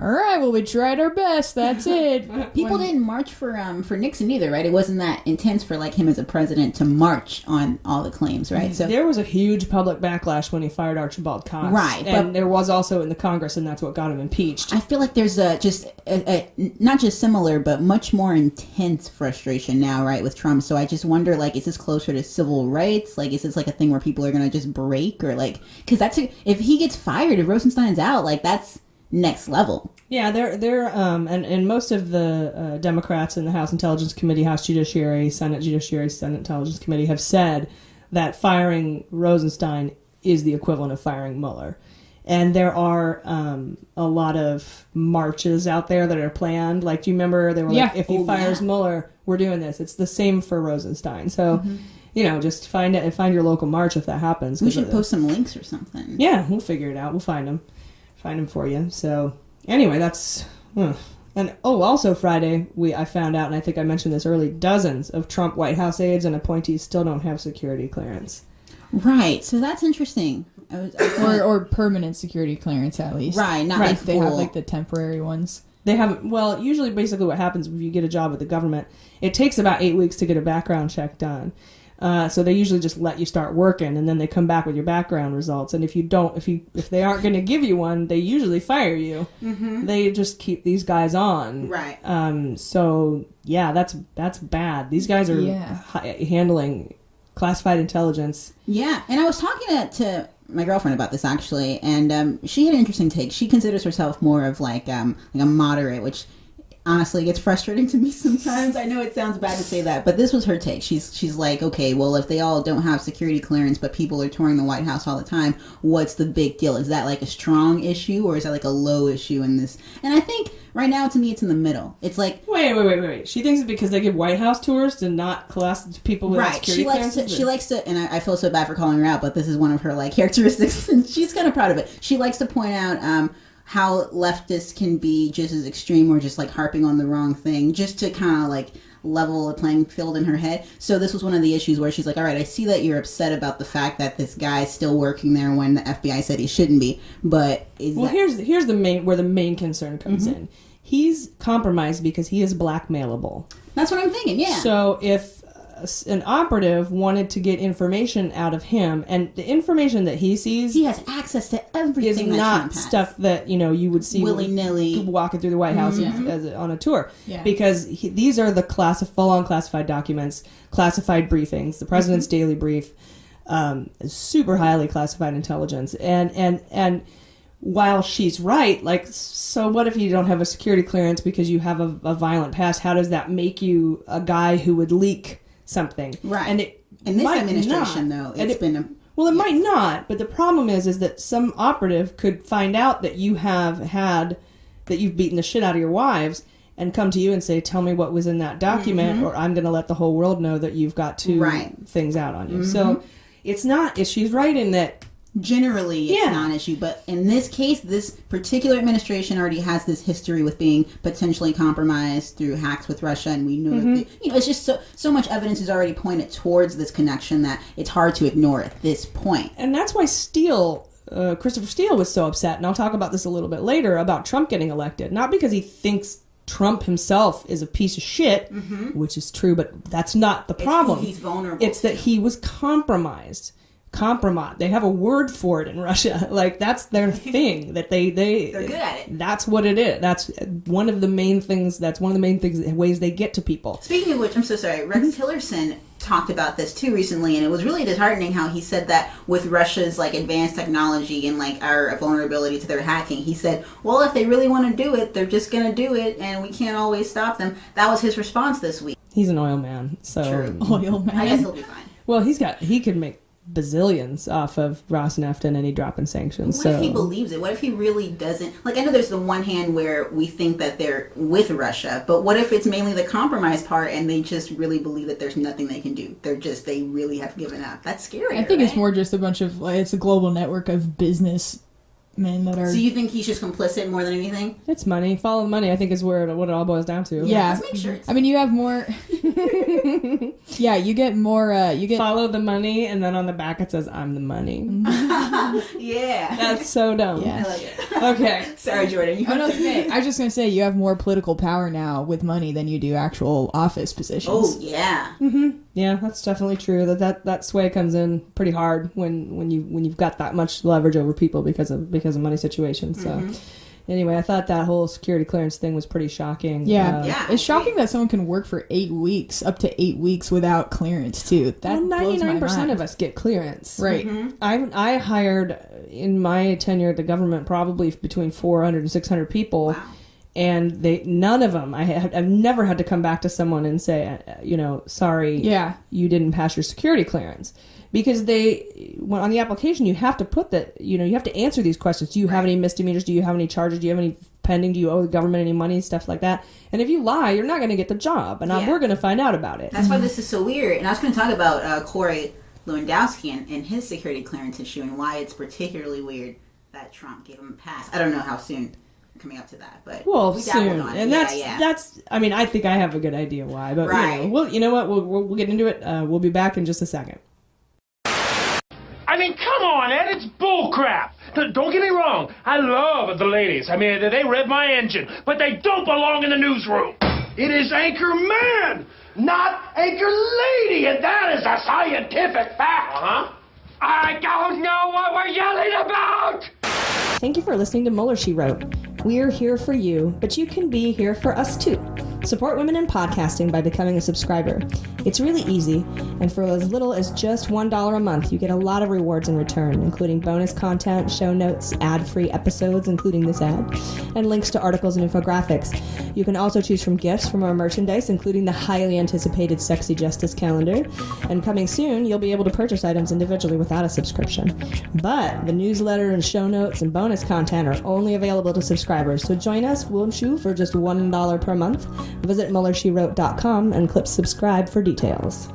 Speaker 9: all right, well, we tried our best. That's it.
Speaker 8: People didn't march for Nixon either, right? It wasn't that intense for him as a president to march on all the claims, right? So
Speaker 1: there was a huge public backlash when he fired Archibald Cox,
Speaker 8: right?
Speaker 1: And there was also in the Congress, and that's what got him impeached.
Speaker 8: I feel like there's just not just similar, but much more intense frustration now, right, with Trump. So I just wonder, is this closer to civil rights? Is this a thing where people are going to just break, or because if he gets fired, if Rosenstein's out, next level.
Speaker 1: Yeah, and most of the Democrats in the House Intelligence Committee, House Judiciary, Senate Judiciary, Senate Intelligence Committee have said that firing Rosenstein is the equivalent of firing Mueller. And there are a lot of marches out there that are planned. Like, do you remember they were like, if he fires Mueller, we're doing this. It's the same for Rosenstein. So, just find your local march if that happens.
Speaker 8: We should post some links or something.
Speaker 1: Yeah, we'll figure it out. We'll find them for you. So, anyway, that's... And, also Friday, I found out, and I think I mentioned this early, dozens of Trump White House aides and appointees still don't have security clearance.
Speaker 8: Right, so that's interesting.
Speaker 9: Or permanent security clearance, at least.
Speaker 8: Right, not
Speaker 9: right.
Speaker 8: like
Speaker 9: They have like the temporary ones.
Speaker 1: They haven't. Well, usually, basically, what happens if you get a job with the government, it takes about 8 weeks to get a background check done. So they usually just let you start working, and then they come back with your background results. And if they aren't going to give you one, they usually fire you. Mm-hmm. They just keep these guys on.
Speaker 8: Right.
Speaker 1: So yeah, that's bad. These guys are handling classified intelligence.
Speaker 8: Yeah, and I was talking to my girlfriend about this actually, and she had an interesting take. She considers herself more of like a moderate, which honestly gets frustrating to me sometimes. I know it sounds bad to say that, but this was her take. She's like, okay, well, if they all don't have security clearance, but people are touring the White House all the time, what's the big deal? Is that like a strong issue, or is that like a low issue in this? And I think right now, to me, it's in the middle. It's like...
Speaker 1: Wait. She thinks it's because they give White House tours to not class people with security clearances?
Speaker 8: She likes to, and I feel so bad for calling her out, but this is one of her like characteristics, and she's kind of proud of it. She likes to point out how leftists can be just as extreme or just like harping on the wrong thing, just to kind of like level the playing field in her head. So this was one of the issues where she's like, all right, I see that you're upset about the fact that this guy's still working there when the FBI said he shouldn't be, but
Speaker 1: here's the main concern comes in. He's compromised because he is blackmailable.
Speaker 8: That's what I'm thinking, yeah.
Speaker 1: So if an operative wanted to get information out of him, and the information that he sees...
Speaker 8: He has access to everything
Speaker 1: is not stuff that, you would see...
Speaker 8: willy-nilly.
Speaker 1: Walking through the White House on a tour. Yeah. Because these are the full-on classified documents, classified briefings, the president's daily brief, super highly classified intelligence. And while she's right, like, so what if you don't have a security clearance because you have a violent past? How does that make you a guy who would leak something?
Speaker 8: Right.
Speaker 1: And
Speaker 8: in this administration, though, it
Speaker 1: might not. But the problem is that some operative could find out that you've beaten the shit out of your wives and come to you and say, tell me what was in that document, or I'm going to let the whole world know that you've got two things out on you. So it's not, she's right in that
Speaker 8: generally it's not an issue, but in this case, this particular administration already has this history with being potentially compromised through hacks with Russia, and we know that it's just so much evidence is already pointed towards this connection that it's hard to ignore at this point.
Speaker 1: And that's why Christopher Steele was so upset, and I'll talk about this a little bit later, about Trump getting elected. Not because he thinks Trump himself is a piece of shit, which is true, but that's not the problem.
Speaker 8: He's vulnerable.
Speaker 1: It's that he was compromised. They have a word for it in Russia. Like, that's their thing. That they're
Speaker 8: good at it.
Speaker 1: That's what it is. That's one of the main things. Ways they get to people.
Speaker 8: Speaking of which, I'm so sorry. Rex Tillerson talked about this too recently, and it was really disheartening how he said that with Russia's like advanced technology and like our vulnerability to their hacking, he said, well, if they really want to do it, they're just going to do it, and we can't always stop them. That was his response this week.
Speaker 1: He's an oil man, so
Speaker 9: oil man.
Speaker 8: I guess he'll be fine.
Speaker 1: Well, he could make bazillions off of Rosneft and any drop in sanctions.
Speaker 8: What if he believes it? What if he really doesn't? Like, I know there's the one hand where we think that they're with Russia, but what if it's mainly the compromise part and they just really believe that there's nothing they can do? They really have given up. That's scary.
Speaker 9: I think it's more just a bunch of, it's a global network of business men that are... So
Speaker 8: you think he's just complicit more than anything?
Speaker 1: It's money. Follow the money, I think, is what it all boils down to.
Speaker 9: Yeah.
Speaker 8: Let's make sure
Speaker 9: I mean, you have more... yeah, you get more...
Speaker 1: Follow the money, and then on the back it says, I'm the money.
Speaker 8: Yeah.
Speaker 1: That's so dumb.
Speaker 9: Yeah.
Speaker 8: I like it.
Speaker 1: Okay.
Speaker 8: Sorry, Jordan.
Speaker 9: No, it's okay. I was just going to say, you have more political power now with money than you do actual office positions.
Speaker 8: Oh, yeah.
Speaker 1: Yeah, that's definitely true. That sway comes in pretty hard when you've got that much leverage over people because of money situations. So, Anyway, I thought that whole security clearance thing was pretty shocking.
Speaker 9: Yeah. It's shocking that someone can work for 8 weeks, up to 8 weeks without clearance, too. That blows my mind.
Speaker 1: 99% of us get clearance.
Speaker 9: Right.
Speaker 1: I hired, in my tenure at the government, probably between 400 and 600 people.
Speaker 8: Wow.
Speaker 1: And none of them, I've never had to come back to someone and say, sorry, you didn't pass your security clearance. Because on the application, you have to put that, you have to answer these questions. Do you have any misdemeanors? Do you have any charges? Do you have any pending? Do you owe the government any money? Stuff like that. And if you lie, you're not going to get the job. And we're going to find out about it.
Speaker 8: That's why this is so weird. And I was going to talk about Corey Lewandowski and his security clearance issue and why it's particularly weird that Trump gave him a pass. I don't know how soon coming up to that, but we
Speaker 1: soon. And that's. I mean, I think I have a good idea why. But you know what? We'll get into it. We'll be back in just a second.
Speaker 10: I mean, come on, Ed, it's bullcrap. Don't get me wrong. I love the ladies. I mean, they rev my engine, but they don't belong in the newsroom. It is anchor man, not anchor lady, and that is a scientific fact, huh? I don't know what we're yelling about.
Speaker 1: Thank you for listening to Mueller, She Wrote. We're here for you, but you can be here for us too. Support women in podcasting by becoming a subscriber. It's really easy, and for as little as just $1 a month, you get a lot of rewards in return, including bonus content, show notes, ad-free episodes, including this ad, and links to articles and infographics. You can also choose from gifts from our merchandise, including the highly anticipated Sexy Justice calendar. And coming soon, you'll be able to purchase items individually without a subscription. But the newsletter and show notes and bonus content are only available to subscribers, so join us, won't you, for just $1 per month. Visit MuellerSheWrote.com and click subscribe for details.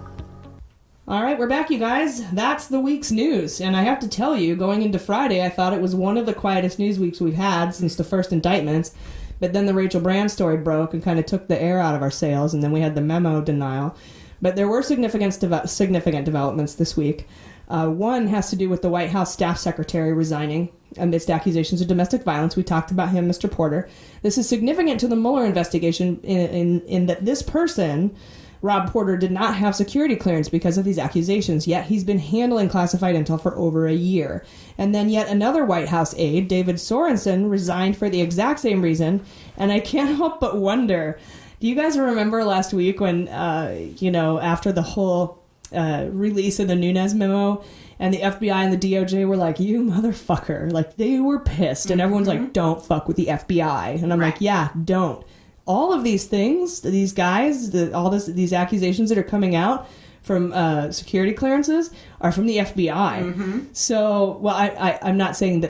Speaker 1: All right, we're back, you guys. That's the week's news. And I have to tell you, going into Friday, I thought it was one of the quietest news weeks we've had since the first indictments. But then the Rachel Brand story broke and kind of took the air out of our sails, and then we had the memo denial. But there were significant developments this week. One has to do with the White House staff secretary resigning amidst accusations of domestic violence. We talked about him, Mr. Porter. This is significant to the Mueller investigation in that this person, Rob Porter, did not have security clearance because of these accusations, yet he's been handling classified intel for over a year. And then yet another White House aide, David Sorensen, resigned for the exact same reason, and I can't help but wonder, do you guys remember last week when, after the whole release of the Nunes memo, and the FBI and the DOJ were like, you motherfucker. Like, they were pissed. And everyone's like, don't fuck with the FBI. And I'm like, yeah, don't. All of these things, these guys, these accusations that are coming out from security clearances are from the FBI. So, well, I'm not saying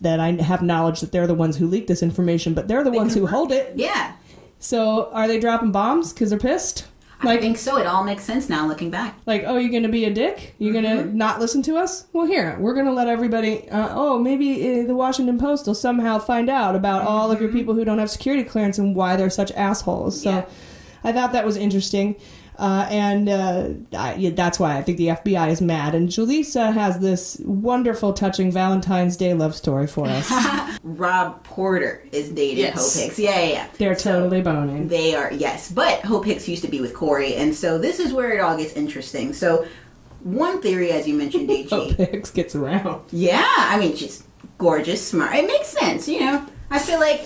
Speaker 1: that I have knowledge that they're the ones who leaked this information, but they're the ones who hold it.
Speaker 8: Yeah.
Speaker 1: So, are they dropping bombs because they're pissed?
Speaker 8: I think so. It all makes sense now looking back.
Speaker 1: Like, oh, you're going to be a dick? You're going to not listen to us? Well, here, we're going to let everybody, maybe the Washington Post will somehow find out about all of your people who don't have security clearance and why they're such assholes. So I thought that was interesting. That's why I think the FBI is mad. And Julissa has this wonderful, touching Valentine's Day love story for us.
Speaker 8: Rob Porter is dating Hope Hicks. Yeah.
Speaker 1: They're totally boning.
Speaker 8: They are, yes. But Hope Hicks used to be with Corey, and so this is where it all gets interesting. So one theory, as you mentioned, AG.
Speaker 1: Hope Hicks gets around.
Speaker 8: Yeah, I mean, she's gorgeous, smart. It makes sense, I feel like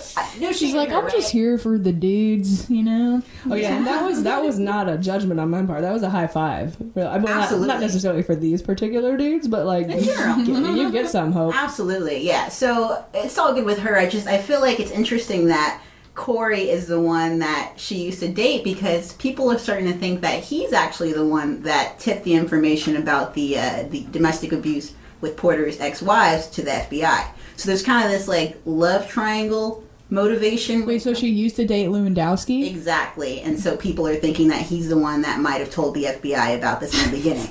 Speaker 9: she's like, I'm just here for the dudes,
Speaker 1: Oh yeah, and that was not a judgment on my part. That was a high five.
Speaker 8: Absolutely,
Speaker 1: not necessarily for these particular dudes, but like you get some hope.
Speaker 8: Absolutely, yeah. So it's all good with her. I feel like it's interesting that Corey is the one that she used to date because people are starting to think that he's actually the one that tipped the information about the domestic abuse with Porter's ex-wives to the FBI. So there's kind of this like love triangle motivation.
Speaker 9: Wait, so she used to date Lewandowski?
Speaker 8: Exactly. And so people are thinking that he's the one that might have told the FBI about this in the beginning.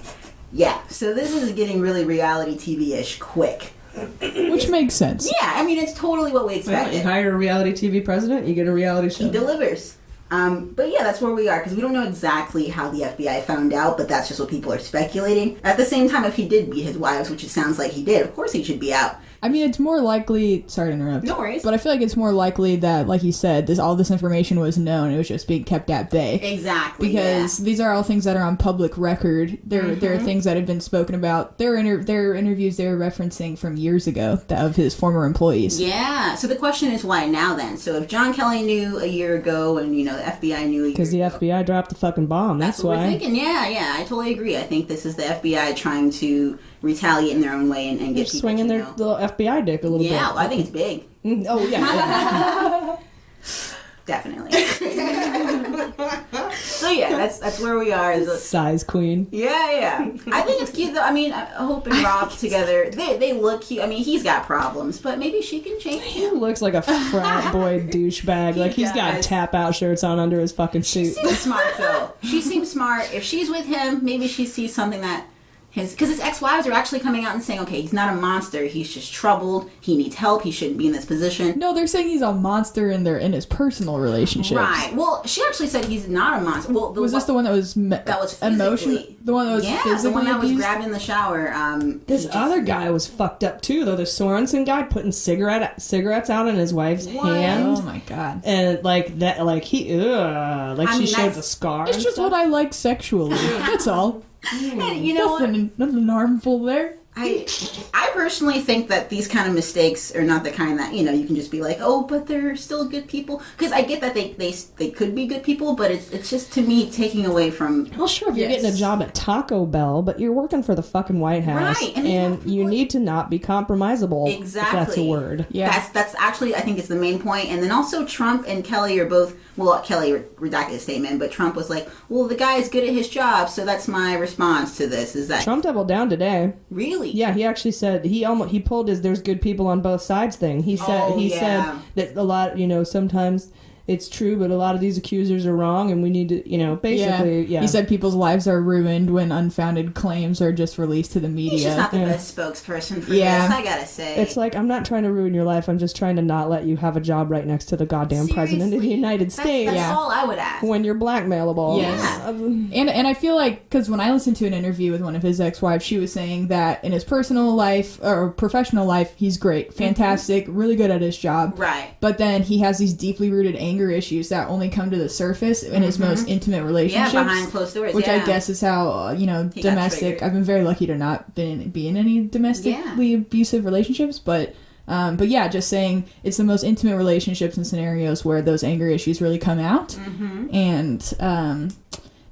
Speaker 8: Yeah. So this is getting really reality TV-ish quick.
Speaker 9: Which makes sense.
Speaker 8: Yeah. I mean, it's totally what we expected.
Speaker 1: You hire a reality TV president, you get a reality show.
Speaker 8: He delivers. But yeah, that's where we are, because we don't know exactly how the FBI found out, but that's just what people are speculating. At the same time, if he did beat his wives, which it sounds like he did, of course he should be out.
Speaker 9: I mean, it's more likely. Sorry to interrupt.
Speaker 8: No worries.
Speaker 9: But I feel like it's more likely that, like you said, all this information was known. It was just being kept at bay.
Speaker 8: Exactly.
Speaker 9: Because these are all things that are on public record. There are things that have been spoken about. There are interviews they were referencing from years ago of his former employees.
Speaker 8: Yeah. So the question is why now then? So if John Kelly knew a year ago, and the FBI knew a year ago,
Speaker 1: because the FBI dropped the fucking bomb. That's
Speaker 8: what
Speaker 1: why.
Speaker 8: we're thinking. Yeah. I totally agree. I think this is the FBI trying to retaliate in their own way and get people
Speaker 1: swinging their little FBI dick a little bit.
Speaker 8: Yeah, well, I think it's big.
Speaker 1: Oh yeah.
Speaker 8: Definitely. So yeah, that's where we are.
Speaker 1: Size queen.
Speaker 8: Yeah. I think it's cute though. I mean, Hope and Rob together, they look cute. I mean, he's got problems, but maybe she can change him.
Speaker 1: He looks like a frat boy douchebag. Like he's got tap out shirts on under his fucking suit.
Speaker 8: She seems smart though. She seems smart. If she's with him, maybe she sees something that because his ex-wives are actually coming out and saying, okay, he's not a monster, he's just troubled, he needs help, he shouldn't be in this position.
Speaker 9: No, they're saying he's a monster in his personal relationships.
Speaker 8: Right. Well, she actually said he's not a monster. Well,
Speaker 9: was this the one that was emotional? The one that was physically
Speaker 8: the one that was
Speaker 9: abused?
Speaker 8: grabbed in the shower.
Speaker 1: This other guy was fucked up too, though. The Sorensen guy putting cigarettes out in his wife's hand.
Speaker 9: Oh my god!
Speaker 1: And like that, like he, she showed the scar.
Speaker 9: It's just what I like sexually. That's all.
Speaker 8: And you know
Speaker 9: nothing harmful there.
Speaker 8: I personally think that these kind of mistakes are not the kind that, you can just be like, oh, but they're still good people. Because I get that they could be good people, but it's just, to me, taking away from...
Speaker 1: Well, sure, if you're getting a job at Taco Bell, but you're working for the fucking White House.
Speaker 8: Right.
Speaker 1: And you need to not be compromisable.
Speaker 8: Exactly.
Speaker 1: If that's a word.
Speaker 8: Yeah. That's actually, I think, is the main point. And then also Trump and Kelly are both... Well, Kelly redacted his statement, but Trump was like, well, the guy is good at his job, so that's my response to this, is that...
Speaker 1: Trump doubled down today.
Speaker 8: Really?
Speaker 1: Yeah, he actually said, he pulled his "there's good people on both sides" thing. He said that a lot, sometimes it's true, but a lot of these accusers are wrong, and we need to, basically, yeah.
Speaker 9: He said people's lives are ruined when unfounded claims are just released to the media.
Speaker 8: He's just not the best spokesperson for this, I gotta say.
Speaker 1: It's like, I'm not trying to ruin your life, I'm just trying to not let you have a job right next to the goddamn president of the United States.
Speaker 8: That's all I would ask.
Speaker 1: When you're blackmailable.
Speaker 9: Yes. And I feel like, because when I listened to an interview with one of his ex-wives, she was saying that in his personal life, or professional life, he's great, fantastic, really good at his job.
Speaker 8: Right.
Speaker 9: But then he has these deeply rooted anger issues that only come to the surface in his most intimate relationships.
Speaker 8: Yeah, behind closed doors,
Speaker 9: which I guess is how, domestic... I've been very lucky to not be in any domestically abusive relationships, but yeah, just saying it's the most intimate relationships and scenarios where those anger issues really come out. And,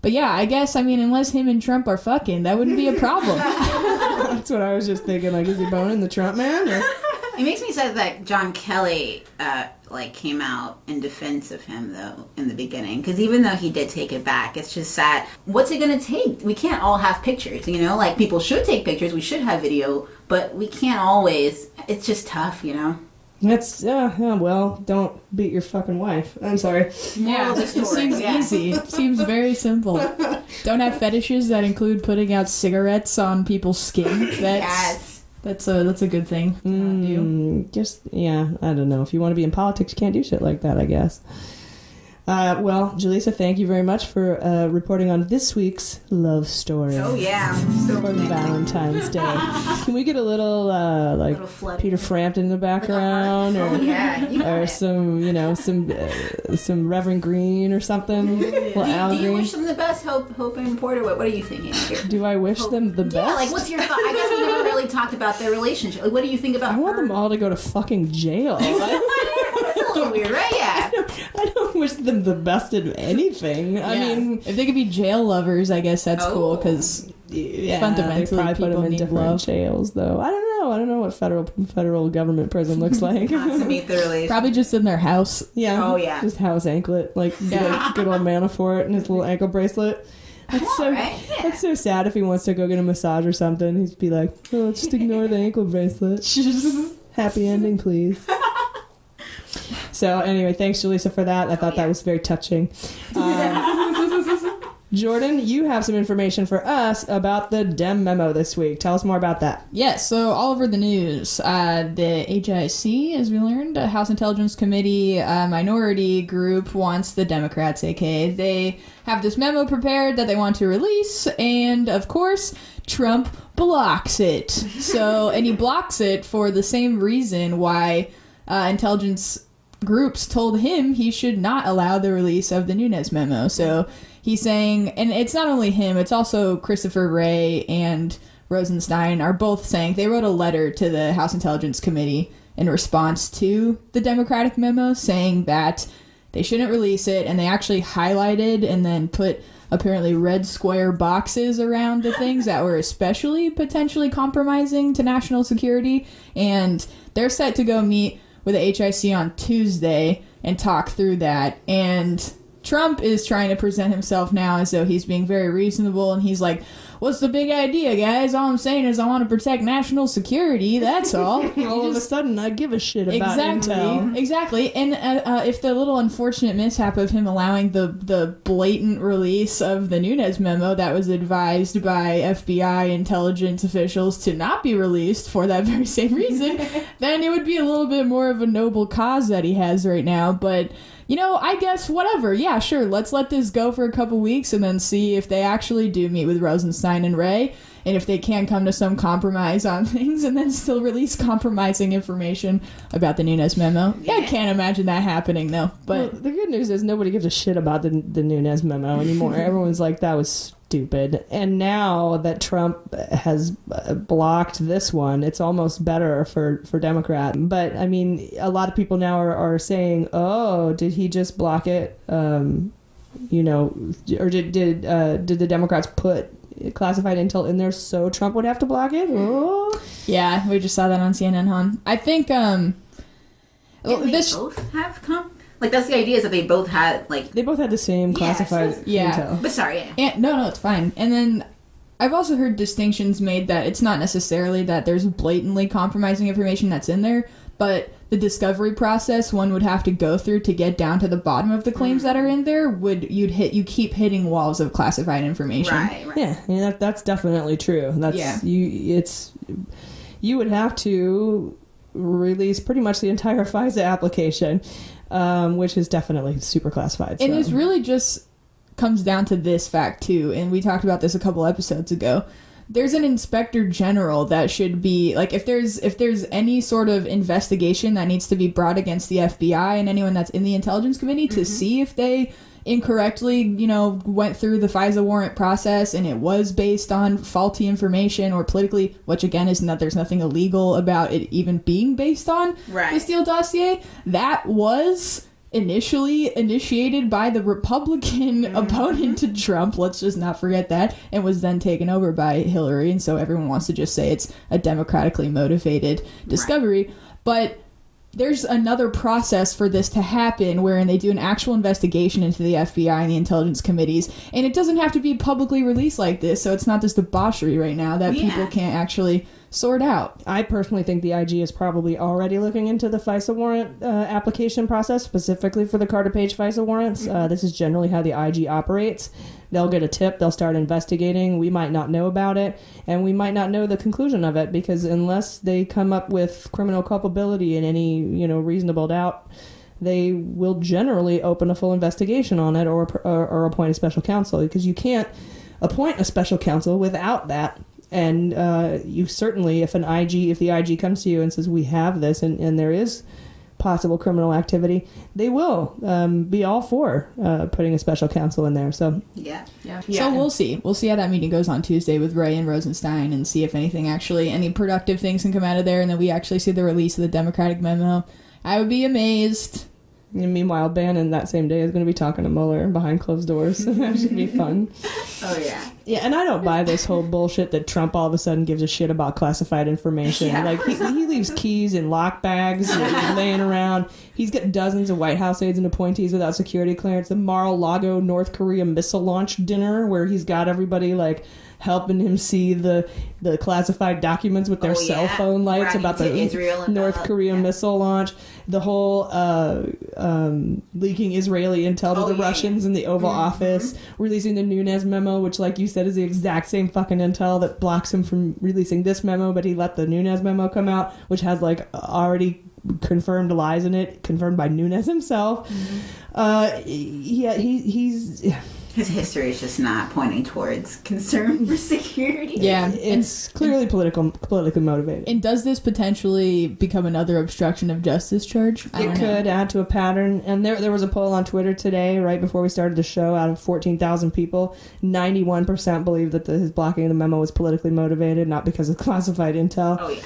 Speaker 9: but yeah, I guess, unless him and Trump are fucking, that wouldn't be a problem.
Speaker 1: That's what I was just thinking, like, is he boning the Trump man? Or?
Speaker 8: It makes me sad that John Kelly, came out in defense of him, though, in the beginning. Because even though he did take it back, it's just sad. What's it going to take? We can't all have pictures, Like, people should take pictures, we should have video, but we can't always. It's just tough,
Speaker 1: That's, well, don't beat your fucking wife. I'm sorry.
Speaker 9: Yeah, it seems easy. It seems very simple. Don't have fetishes that include putting out cigarettes on people's skin. That's a good thing to not do.
Speaker 1: I don't know. If you want to be in politics, you can't do shit like that, I guess. Well, Jaleesa, thank you very much for reporting on this week's love story.
Speaker 8: Oh, yeah.
Speaker 1: For Valentine's Day. Can we get a little, little Peter Frampton in the background? Or some Reverend Green or something?
Speaker 8: Do you wish them the best, Hope and Porter? What are you thinking here?
Speaker 1: Do I wish them the best?
Speaker 8: Yeah, what's your thought? I guess we never really talked about their relationship. What do you think about
Speaker 1: I want them all to go to fucking jail.
Speaker 8: That's a little weird, right? Yeah.
Speaker 1: I don't wish them the best in anything. I mean,
Speaker 9: if they could be jail lovers, I guess that's cool, because fundamentally
Speaker 1: they probably put them in different jails, though. I don't know what federal government prison looks like.
Speaker 8: Consummate the relationship.
Speaker 9: Probably just in their house.
Speaker 1: Yeah.
Speaker 8: Oh, yeah.
Speaker 1: Just house anklet, like good old Manafort and his little ankle bracelet. That's so sad. If he wants to go get a massage or something, he'd be like, "Oh, just ignore the ankle bracelet. Happy ending, please." So anyway, thanks, Jaleesa, for that. I thought that was very touching. Jordan, you have some information for us about the Dem memo this week. Tell us more about that.
Speaker 9: Yes, so all over the news, the HIC, as we learned, House Intelligence Committee minority group wants the Democrats, aka they have this memo prepared that they want to release, and of course, Trump blocks it. So, and he blocks it for the same reason why intelligence groups told him he should not allow the release of the Nunes memo. So he's saying, and it's not only him, it's also Christopher Wray and Rosenstein are both saying, they wrote a letter to the House Intelligence Committee in response to the Democratic memo saying that they shouldn't release it, and they actually highlighted and then put apparently red square boxes around the things that were especially potentially compromising to national security, and they're set to go meet with the HIC on Tuesday and talk through that. And Trump is trying to present himself now as though he's being very reasonable, and he's like, what's the big idea, guys? All I'm saying is I want to protect national security, that's all.
Speaker 1: All of a sudden, I give a shit about intel.
Speaker 9: Exactly. And if the little unfortunate mishap of him allowing the blatant release of the Nunes memo that was advised by FBI intelligence officials to not be released for that very same reason, then it would be a little bit more of a noble cause that he has right now. But you know, I guess whatever. Yeah, sure. Let's let this go for a couple weeks and then see if they actually do meet with Rosenstein and Wray, and if they can come to some compromise on things and then still release compromising information about the Nunes memo. Yeah, I can't imagine that happening, though. But
Speaker 1: well, the good news is nobody gives a shit about the Nunes memo anymore. Everyone's like, that was stupid. And now that Trump has blocked this one, it's almost better for Democrat. But I mean, a lot of people now are saying, oh, did he just block it? You know, or did the Democrats put classified intel in there so Trump would have to block it? Oh.
Speaker 9: Yeah, we just saw that on CNN, hon. I think
Speaker 8: both have like, that's the idea, is that they both had, like...
Speaker 1: They both had the same classified intel.
Speaker 8: But sorry,
Speaker 9: And, no, it's fine. And then I've also heard distinctions made that it's not necessarily that there's blatantly compromising information that's in there, but the discovery process one would have to go through to get down to the bottom of the claims that are in there you keep hitting walls of classified information.
Speaker 8: Right.
Speaker 1: Yeah, that's definitely true. That's you would have to release pretty much the entire FISA application, which is definitely super classified.
Speaker 9: And it really just comes down to this fact too, and we talked about this a couple episodes ago. There's an inspector general that should be, like, if there's any sort of investigation that needs to be brought against the FBI and anyone that's in the Intelligence Committee to see if they incorrectly, you know, went through the FISA warrant process and it was based on faulty information or politically, which again is not, there's nothing illegal about it even being based on the Steele dossier. That was initially initiated by the Republican opponent to Trump, let's just not forget that, and was then taken over by Hillary, and so everyone wants to just say it's a democratically motivated discovery. But there's another process for this to happen wherein they do an actual investigation into the FBI and the intelligence committees, and it doesn't have to be publicly released like this, so it's not this debauchery right now that people can't actually sort out.
Speaker 1: I personally think the IG is probably already looking into the FISA warrant application process, specifically for the Carter Page FISA warrants. This is generally how the IG operates. They'll get a tip, they'll start investigating, we might not know about it, and we might not know the conclusion of it, because unless they come up with criminal culpability and any, you know, reasonable doubt, they will generally open a full investigation on it or appoint a special counsel, because you can't appoint a special counsel without that. And you certainly, if the IG comes to you and says, we have this and there is possible criminal activity, they will be all for putting a special counsel in there. So
Speaker 9: So we'll see how that meeting goes on Tuesday with Wray and Rosenstein, and see if any productive things can come out of there, and then we actually see the release of the Democratic memo. I would be amazed.
Speaker 1: And meanwhile, Bannon that same day is going to be talking to Mueller behind closed doors. That should be fun.
Speaker 8: Oh, yeah.
Speaker 1: Yeah, and I don't buy this whole bullshit that Trump all of a sudden gives a shit about classified information.
Speaker 8: Yeah.
Speaker 1: Like, he leaves keys in lock bags laying around. He's got dozens of White House aides and appointees without security clearance. The Mar-a-Lago, North Korea missile launch dinner where he's got everybody, like, helping him see the classified documents with their cell phone lights about the North Korea missile launch. The whole leaking Israeli intel to the Russians in the Oval Office, releasing the Nunes memo, which, like you said, is the exact same fucking intel that blocks him from releasing this memo, but he let the Nunes memo come out, which has, like, already confirmed lies in it, confirmed by Nunes himself. He's
Speaker 8: His history is just not pointing towards concern for security.
Speaker 9: Yeah,
Speaker 1: it's clearly politically motivated.
Speaker 9: And does this potentially become another obstruction of justice charge?
Speaker 1: It could add to a pattern. And there was a poll on Twitter today, right before we started the show, out of 14,000 people, 91% believe that his blocking of the memo was politically motivated, not because of classified intel.
Speaker 8: Oh, yeah.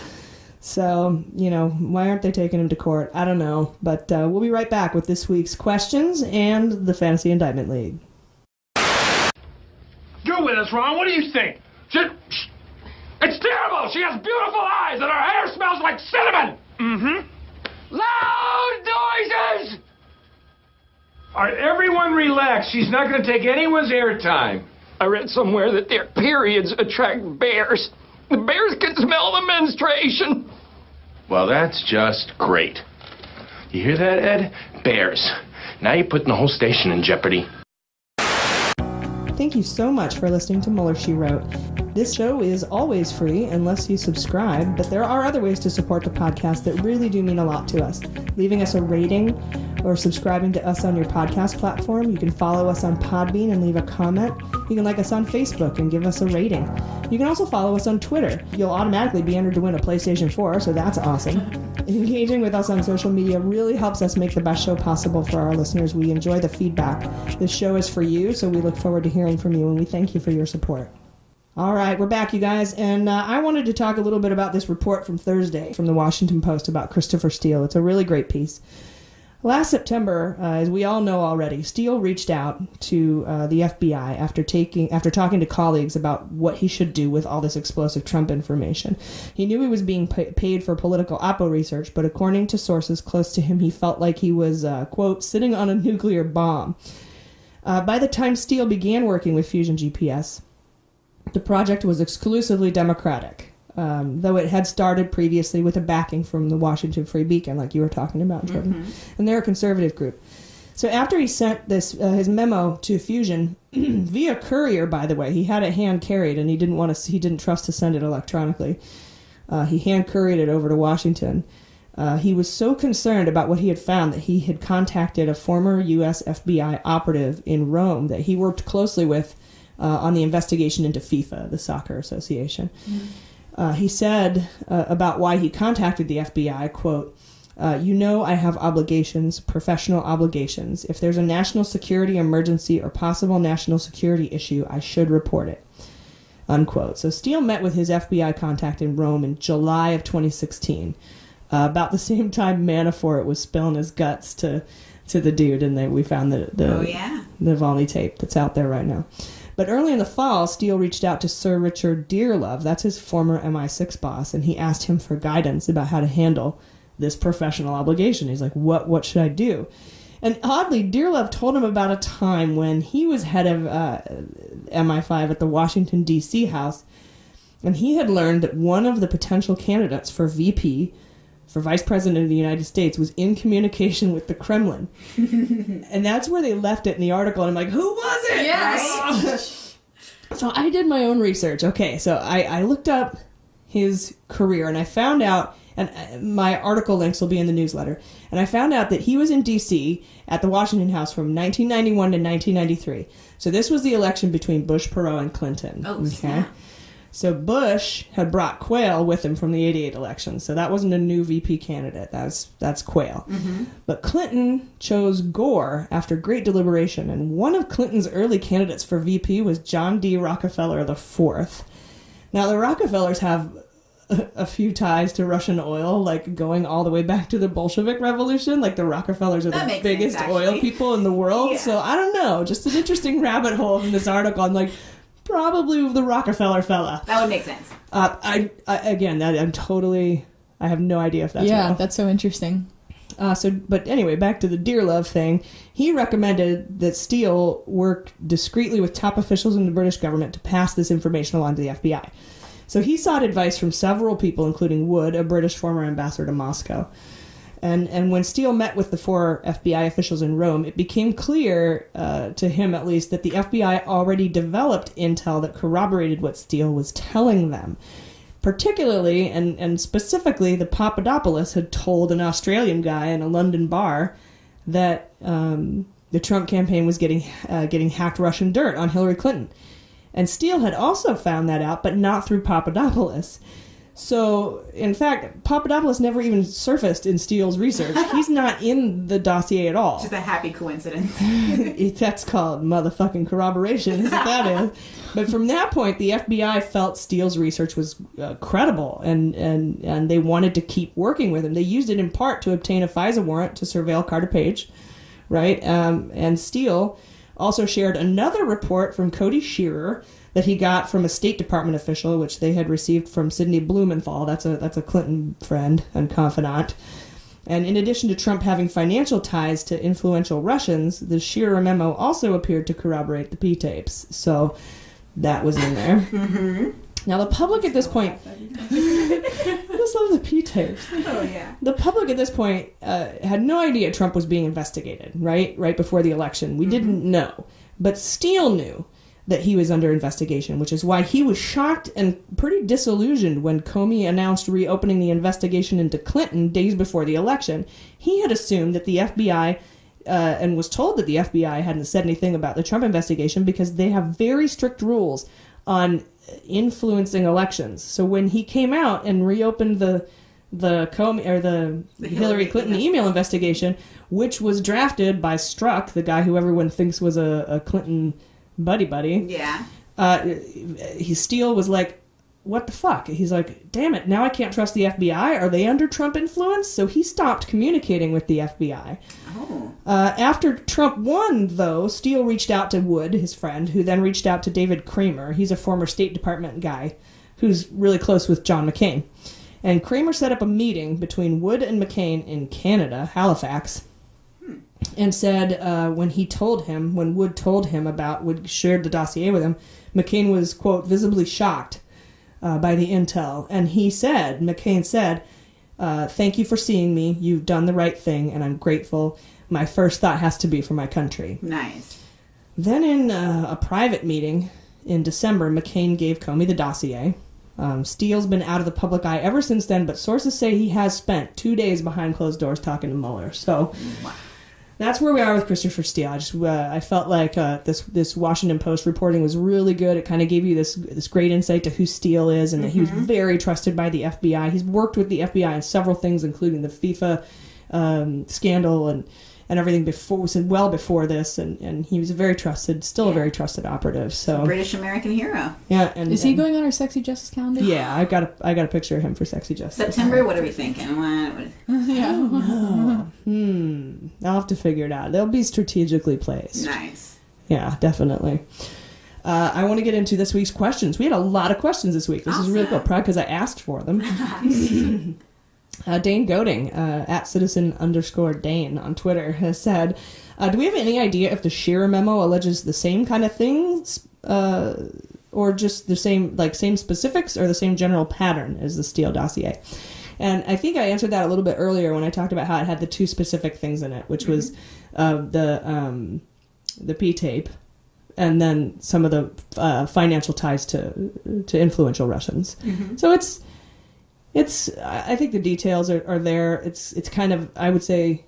Speaker 1: So, why aren't they taking him to court? I don't know. But we'll be right back with this week's questions and the Fantasy Indictment League.
Speaker 10: You're with us, Ron. What do you think? It's terrible. She has beautiful eyes and her hair smells like cinnamon. Mm-hmm. Loud noises. All right, everyone relax. She's not going to take anyone's airtime. I read somewhere that their periods attract bears. The bears can smell the menstruation. Well, that's just great. You hear that, Ed? Bears. Now you're putting the whole station in jeopardy.
Speaker 1: Thank you so much for listening to Mueller, She Wrote. This show is always free unless you subscribe, but there are other ways to support the podcast that really do mean a lot to us. Leaving us a rating or subscribing to us on your podcast platform. You can follow us on Podbean and leave a comment. You can like us on Facebook and give us a rating. You can also follow us on Twitter. You'll automatically be entered to win a PlayStation 4, so that's awesome. Engaging with us on social media really helps us make the best show possible for our listeners. We enjoy the feedback. This show is for you, so we look forward to hearing from you, and we thank you for your support. All right, we're back, you guys, and I wanted to talk a little bit about this report from Thursday from the Washington Post about Christopher Steele. It's a really great piece. Last September, as we all know already, Steele reached out to the FBI after talking to colleagues about what he should do with all this explosive Trump information. He knew he was being paid for political oppo research, but according to sources close to him, he felt like he was, quote, sitting on a nuclear bomb. By the time Steele began working with Fusion GPS, the project was exclusively Democratic. Though it had started previously with a backing from the Washington Free Beacon, like you were talking about, Jordan. Mm-hmm. And they're a conservative group. So after he sent this his memo to Fusion, via courier, by the way, he had it hand-carried, and he didn't trust to send it electronically. He hand-couried it over to Washington. He was so concerned about what he had found that he had contacted a former U.S. FBI operative in Rome that he worked closely with on the investigation into FIFA, the soccer association. Mm-hmm. He said about why he contacted the FBI, quote, I have obligations, professional obligations. If there's a national security emergency or possible national security issue, I should report it, unquote. So Steele met with his FBI contact in Rome in July of 2016, about the same time Manafort was spilling his guts to the dude, and we found the Navalny tape that's out there right now. But early in the fall, Steele reached out to Sir Richard Dearlove, that's his former MI6 boss, and he asked him for guidance about how to handle this professional obligation. He's like, what should I do? And oddly, Dearlove told him about a time when he was head of MI5 at the Washington, D.C. house, and he had learned that one of the potential candidates for VP, for Vice President of the United States, was in communication with the Kremlin. And that's where they left it in the article. And I'm like, who was it?
Speaker 9: Yes.
Speaker 1: So I did my own research. Okay, so I looked up his career, and I found out, and my article links will be in the newsletter, and I found out that he was in D.C. at the Washington House from 1991 to 1993. So this was the election between Bush, Perot, and Clinton.
Speaker 8: Oh, okay.
Speaker 1: So Bush had brought Quayle with him from the 88 election, so that wasn't a new VP candidate. That's Quayle. Mm-hmm. But Clinton chose Gore after great deliberation, and one of Clinton's early candidates for VP was John D. Rockefeller IV. Now, the Rockefellers have a few ties to Russian oil, like going all the way back to the Bolshevik Revolution. Like the Rockefellers are the biggest oil people in the world. Yeah. So I don't know, just an interesting rabbit hole in this article. I'm like, probably the Rockefeller fella.
Speaker 8: That would make sense.
Speaker 1: I have no idea if that's real.
Speaker 9: Yeah, that's so interesting.
Speaker 1: But anyway, back to the Dearlove thing. He recommended that Steele work discreetly with top officials in the British government to pass this information along to the FBI. So he sought advice from several people, including Wood, a British former ambassador to Moscow. And when Steele met with the four FBI officials in Rome, it became clear, to him at least, that the FBI already developed intel that corroborated what Steele was telling them. Particularly, and specifically, the Papadopoulos had told an Australian guy in a London bar that the Trump campaign was getting hacked Russian dirt on Hillary Clinton. And Steele had also found that out, but not through Papadopoulos. So, in fact, Papadopoulos never even surfaced in Steele's research. He's not in the dossier at all.
Speaker 8: Just a happy coincidence.
Speaker 1: That's called motherfucking corroboration, is what that is. But from that point, the FBI felt Steele's research was credible, and they wanted to keep working with him. They used it in part to obtain a FISA warrant to surveil Carter Page, right? And Steele also shared another report from Cody Shearer that he got from a State Department official, which they had received from Sidney Blumenthal. That's a Clinton friend and confidant. And in addition to Trump having financial ties to influential Russians, the Shearer memo also appeared to corroborate the P-tapes. So that was in there. Mm-hmm. Now, the public at this point... I just love the P-tapes.
Speaker 8: Oh, yeah.
Speaker 1: The public at this point had no idea Trump was being investigated, right before the election. We didn't know. But Steele knew that he was under investigation, which is why he was shocked and pretty disillusioned when Comey announced reopening the investigation into Clinton days before the election. He had assumed that the FBI, and was told that the FBI hadn't said anything about the Trump investigation because they have very strict rules on influencing elections. So when he came out and reopened the Comey or the Hillary Clinton email investigation, which was drafted by Strzok, the guy who everyone thinks was a Clinton buddy.
Speaker 8: Yeah.
Speaker 1: Steele was like, what the fuck? He's like, damn it, now I can't trust the FBI. Are they under Trump influence? So he stopped communicating with the FBI.
Speaker 8: Oh.
Speaker 1: After Trump won, though, Steele reached out to Wood, his friend, who then reached out to David Kramer. He's a former State Department guy who's really close with John McCain. And Kramer set up a meeting between Wood and McCain in Canada, Halifax, and said when Wood told him Wood shared the dossier with him, McCain was, quote, visibly shocked by the intel. And McCain said, thank you for seeing me. You've done the right thing, and I'm grateful. My first thought has to be for my country.
Speaker 8: Nice.
Speaker 1: Then in a private meeting in December, McCain gave Comey the dossier. Steele's been out of the public eye ever since then, but sources say he has spent 2 days behind closed doors talking to Mueller. So...
Speaker 8: Wow.
Speaker 1: That's where we are with Christopher Steele. I felt like this Washington Post reporting was really good. It kind of gave you this great insight to who Steele is, and that he was very trusted by the FBI. He's worked with the FBI on several things, including the FIFA scandal and everything well before this, and he was a very trusted operative. So
Speaker 8: British American hero.
Speaker 1: Yeah,
Speaker 9: is he going on our Sexy Justice calendar?
Speaker 1: Yeah, I got a picture of him for Sexy Justice.
Speaker 8: September. What are we thinking?
Speaker 1: Yeah. I'll have to figure it out. They'll be strategically placed.
Speaker 8: Nice.
Speaker 1: Yeah, definitely. I want to get into this week's questions. We had a lot of questions this week. This is really cool, probably because I asked for them. Dane Goading, at citizen_Dane on Twitter, has said, do we have any idea if the Shearer memo alleges the same kind of things, or just the same specifics, or the same general pattern as the Steele dossier? And I think I answered that a little bit earlier when I talked about how it had the two specific things in it, which was the P-tape, and then some of the financial ties to influential Russians. Mm-hmm. So it's I think the details are there. It's kind of, I would say,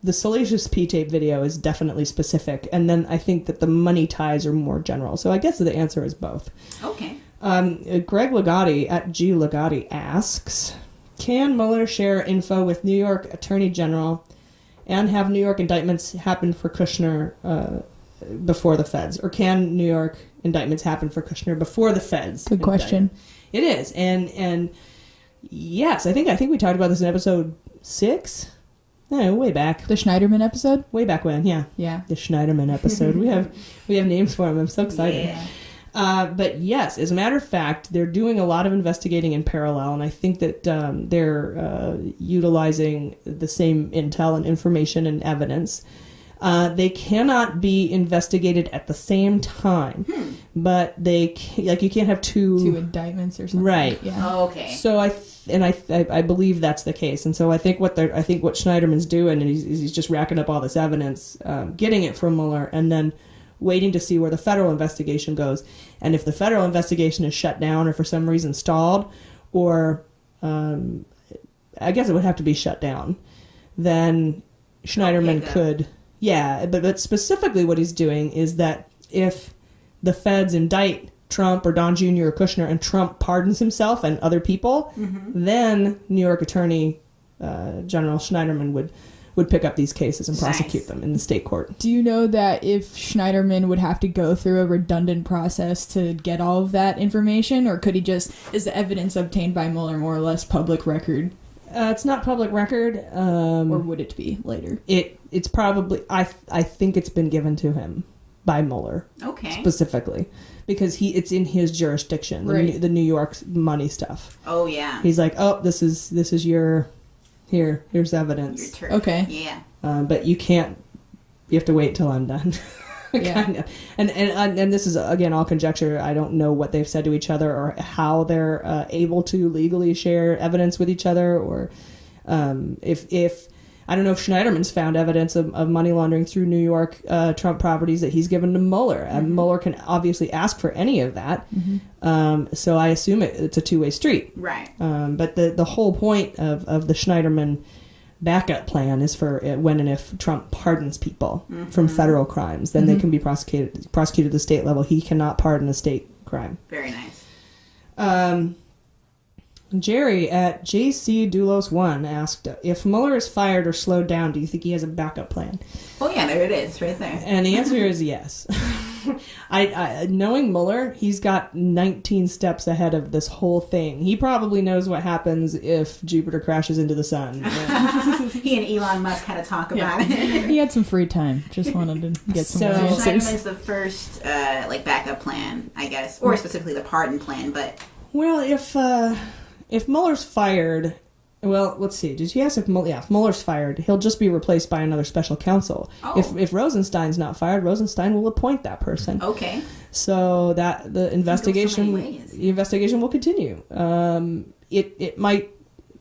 Speaker 1: the salacious P-tape video is definitely specific, and then I think that the money ties are more general. So I guess the answer is both.
Speaker 8: Okay.
Speaker 1: Greg Ligotti at G Ligotti asks, can Mueller share info with New York Attorney General and have New York indictments happen for Kushner before the feds? Or can New York indictments happen for Kushner before the feds?
Speaker 9: Good question.
Speaker 1: It is. And yes, I think we talked about this in episode 6. No, way back.
Speaker 9: The Schneiderman episode?
Speaker 1: Way back when, yeah.
Speaker 9: Yeah.
Speaker 1: The Schneiderman episode. we have names for him. I'm so excited. Yeah. But yes, as a matter of fact, they're doing a lot of investigating in parallel, and I think that they're utilizing the same intel and information and evidence. They cannot be investigated at the same time, but they you can't have two
Speaker 9: indictments or something,
Speaker 1: right?
Speaker 9: Yeah.
Speaker 8: Oh, okay.
Speaker 1: So I believe that's the case, and so I think what Schneiderman's doing, and he's just racking up all this evidence, getting it from Mueller, and then waiting to see where the federal investigation goes, and if the federal investigation is shut down or for some reason stalled, or I guess it would have to be shut down, then Schneiderman could Yeah, but specifically what he's doing is that if the feds indict Trump or Don Jr. or Kushner and Trump pardons himself and other people, then New York Attorney General Schneiderman would pick up these cases and prosecute them in the state court.
Speaker 9: Do you know that if Schneiderman would have to go through a redundant process to get all of that information, or could he just, is the evidence obtained by Mueller more or less public record?
Speaker 1: It's not public record.
Speaker 9: Or would it be later?
Speaker 1: It's probably, I think it's been given to him by Mueller.
Speaker 8: Okay.
Speaker 1: Specifically. Because it's in his jurisdiction,
Speaker 9: right.
Speaker 1: the New York money stuff.
Speaker 8: Oh, yeah.
Speaker 1: He's like, oh, this is your, here's evidence.
Speaker 8: Your turf.
Speaker 9: Okay.
Speaker 8: Yeah.
Speaker 1: But you have to wait till I'm done.
Speaker 9: Yeah.
Speaker 1: Kind of. And this is, again, all conjecture. I don't know what they've said to each other or how they're able to legally share evidence with each other, or if I don't know if Schneiderman's found evidence of money laundering through New York Trump properties that he's given to Mueller. And Mueller can obviously ask for any of that. So I assume it's a two-way street.
Speaker 8: Right.
Speaker 1: But the whole point of the Schneiderman backup plan is for when and if Trump pardons people from federal crimes, then they can be prosecuted at the state level. He cannot pardon a state crime.
Speaker 8: Very nice.
Speaker 1: Jerry at JC Doulos 1 asked, if Mueller is fired or slowed down, do you think he has a backup plan?
Speaker 8: Oh, yeah, there it is, right there.
Speaker 1: And the answer is yes. I knowing Mueller, he's got 19 steps ahead of this whole thing. He probably knows what happens if Jupiter crashes into the sun.
Speaker 8: He and Elon Musk had a talk about it.
Speaker 9: He had some free time. Just wanted to get some answers.
Speaker 8: Schneiderman's the first backup plan, I guess, or specifically the pardon plan. But
Speaker 1: well, if Mueller's fired, well, let's see. Did you ask if Mueller's fired, he'll just be replaced by another special counsel.
Speaker 8: Oh.
Speaker 1: If Rosenstein's not fired, Rosenstein will appoint that person.
Speaker 8: Okay.
Speaker 1: So that the investigation will continue. It might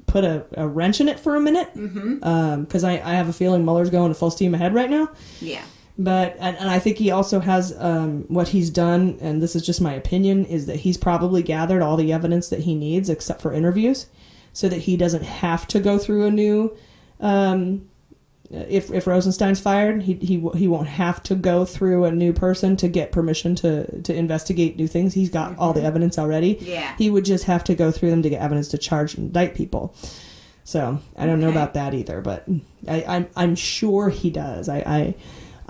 Speaker 1: put a wrench in it for a minute, because I have a feeling Mueller's going full steam ahead right now.
Speaker 8: Yeah.
Speaker 1: But and I think he also has what he's done, and this is just my opinion, is that he's probably gathered all the evidence that he needs except for interviews, so that he doesn't have to go through a new. If Rosenstein's fired, he won't have to go through a new person to get permission to investigate new things. He's got all the evidence already.
Speaker 8: Yeah.
Speaker 1: He would just have to go through them to get evidence to charge and indict people. So I don't know about that either, but I'm sure he does.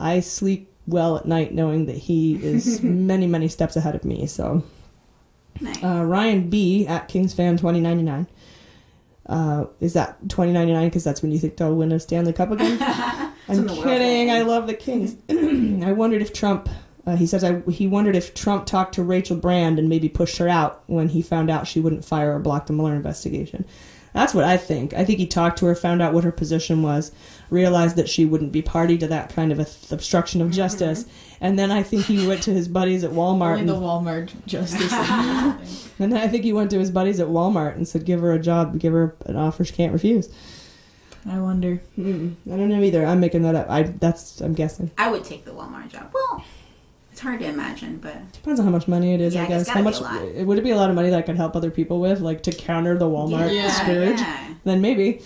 Speaker 1: I sleep well at night knowing that he is many, many steps ahead of me. So,
Speaker 8: nice.
Speaker 1: Ryan B at KingsFan 2099. Is that 2099 because that's when you think they'll win a Stanley Cup again? I'm kidding. I love the Kings. I wondered if Trump. He says he wondered if Trump talked to Rachel Brand and maybe pushed her out when he found out she wouldn't fire or block the Mueller investigation. That's what I think. I think he talked to her, found out what her position was, realized that she wouldn't be party to that kind of obstruction of justice, and then I think he went to his buddies at Walmart.
Speaker 9: Only the Walmart justice.
Speaker 1: And then I think he went to his buddies at Walmart and said, give her a job, give her an offer she can't refuse.
Speaker 9: I wonder.
Speaker 1: I don't know either. I'm making that up. I'm guessing.
Speaker 8: I would take the Walmart job. Well, it's hard to imagine, but
Speaker 1: depends on how much money it is.
Speaker 8: Yeah,
Speaker 1: I guess.
Speaker 8: How much would
Speaker 1: it be a lot of money that I could help other people with, like to counter the Walmart scourge?
Speaker 8: Yeah.
Speaker 1: Then maybe.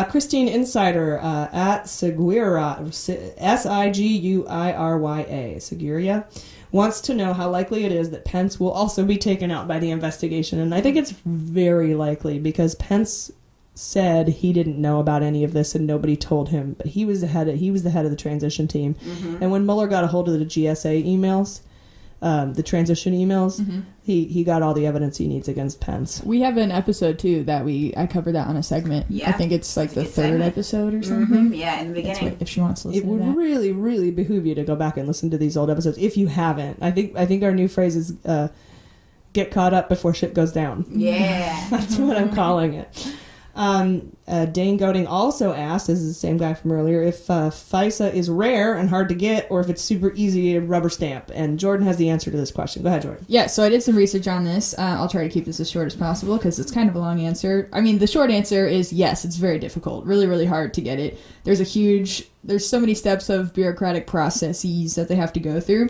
Speaker 1: Christine Insider at Seguira, Siguirya, Seguirya, wants to know how likely it is that Pence will also be taken out by the investigation, and I think it's very likely because Pence said he didn't know about any of this and nobody told him, but he was the head of the transition team. And when Mueller got a hold of the GSA emails, the transition emails, he got all the evidence he needs against Pence.
Speaker 9: We have an episode too that I covered that on a segment.
Speaker 8: Yeah.
Speaker 9: I think it's like the third episode or something.
Speaker 8: Yeah, in the beginning.
Speaker 9: If she wants to listen
Speaker 1: It would really, really behoove you to go back and listen to these old episodes if you haven't. I think our new phrase is get caught up before shit goes down.
Speaker 8: Yeah.
Speaker 1: That's what I'm calling it. Dane Goading also asked, this is the same guy from earlier, if FISA is rare and hard to get or if it's super easy to rubber stamp. And Jordan has the answer to this question. Go ahead, Jordan.
Speaker 9: Yeah, so I did some research on this. I'll try to keep this as short as possible because it's kind of a long answer. I mean, the short answer is yes, it's very difficult. Really, really hard to get it. There's so many steps of bureaucratic processes that they have to go through.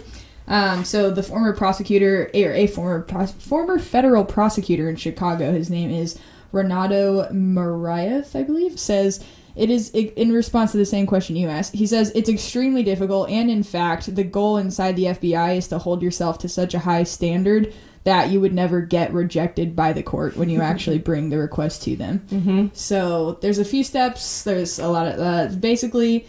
Speaker 9: So the former prosecutor, or a former federal prosecutor in Chicago, his name is Renato Marias, I believe, says It is, in response to the same question you asked, he says, it's extremely difficult, and in fact, the goal inside the FBI is to hold yourself to such a high standard that you would never get rejected by the court when you actually bring the request to them.
Speaker 1: Mm-hmm.
Speaker 9: So there's a few steps. There's a lot of, basically,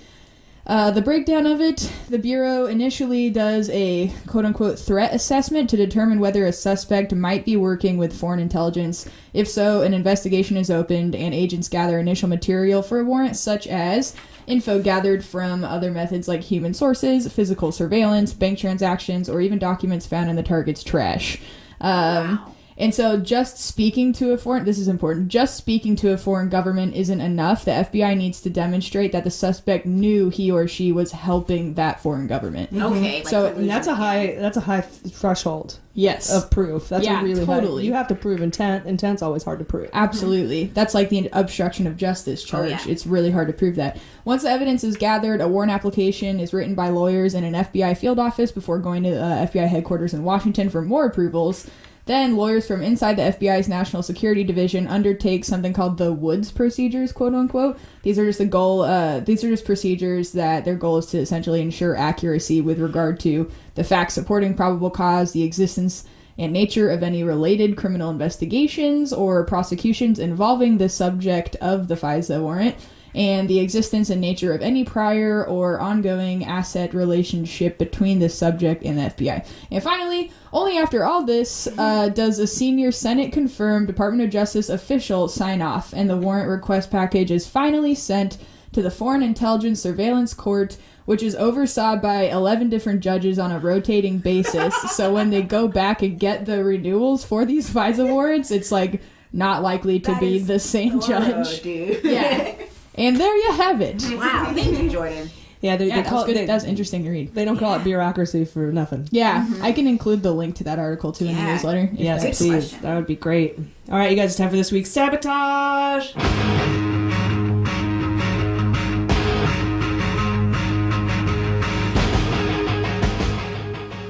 Speaker 9: the breakdown of it, the Bureau initially does a quote-unquote threat assessment to determine whether a suspect might be working with foreign intelligence. If so, an investigation is opened and agents gather initial material for a warrant, such as info gathered from other methods like human sources, physical surveillance, bank transactions, or even documents found in the target's trash.
Speaker 8: Wow.
Speaker 9: And so just speaking to a foreign, this is important, just speaking to a foreign government isn't enough. The FBI needs to demonstrate that the suspect knew he or she was helping that foreign government.
Speaker 8: Okay.
Speaker 1: So that's a high threshold.
Speaker 9: Yes.
Speaker 1: Of proof. That's
Speaker 9: yeah,
Speaker 1: a really
Speaker 9: totally.
Speaker 1: high. You have to prove intent. Intent's always hard to prove.
Speaker 9: Absolutely. That's like the obstruction of justice charge.
Speaker 8: yeah.
Speaker 9: It's really hard to prove that. Once the evidence is gathered, a warrant application is written by lawyers in an FBI field office before going to FBI headquarters in Washington for more approvals. Then lawyers from inside the FBI's National Security Division undertake something called the Woods procedures, quote unquote. These are just these are just procedures that their goal is to essentially ensure accuracy with regard to the facts supporting probable cause, the existence and nature of any related criminal investigations or prosecutions involving the subject of the FISA warrant, and the existence and nature of any prior or ongoing asset relationship between the subject and the FBI. And finally, only after all this does a senior Senate-confirmed Department of Justice official sign off, and the warrant request package is finally sent to the Foreign Intelligence Surveillance Court, which is oversaw by 11 different judges on a rotating basis. So when they go back and get the renewals for these FISA warrants, it's like not likely to be the same judge.
Speaker 8: Dude.
Speaker 9: Yeah. And there you have it.
Speaker 8: Wow, thank you, Jordan.
Speaker 1: Yeah, they call it.
Speaker 9: That was interesting to read.
Speaker 1: They don't call it bureaucracy for nothing.
Speaker 9: Yeah, I can include the link to that article too in the newsletter.
Speaker 1: Yes, please. That would be great. All right, you guys, it's time for this week's sabotage.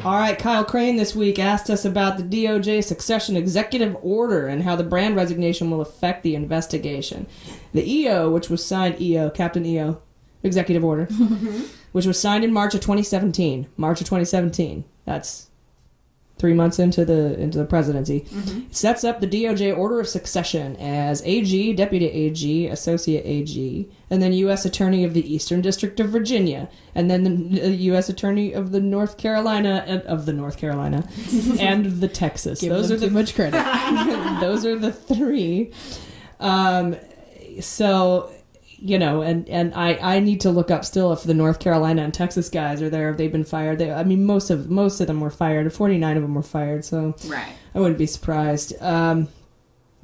Speaker 1: All right, Kyle Crane this week asked us about the DOJ succession executive order and how the brand resignation will affect the investigation. The EO, which was signed, Captain EO, executive order, which was signed in March of 2017. March of 2017. That's 3 months into the presidency. It sets up the DOJ order of succession as AG, Deputy AG, Associate AG, and then U.S. Attorney of the Eastern District of Virginia, and then the U.S. Attorney of the North Carolina, and the Texas.
Speaker 9: Give them too much credit.
Speaker 1: Those are the three. So, you know, and I need to look up still if the North Carolina and Texas guys are there, if they've been fired. Most of them were fired. 49 of them were fired, so
Speaker 8: right.
Speaker 1: I wouldn't be surprised. And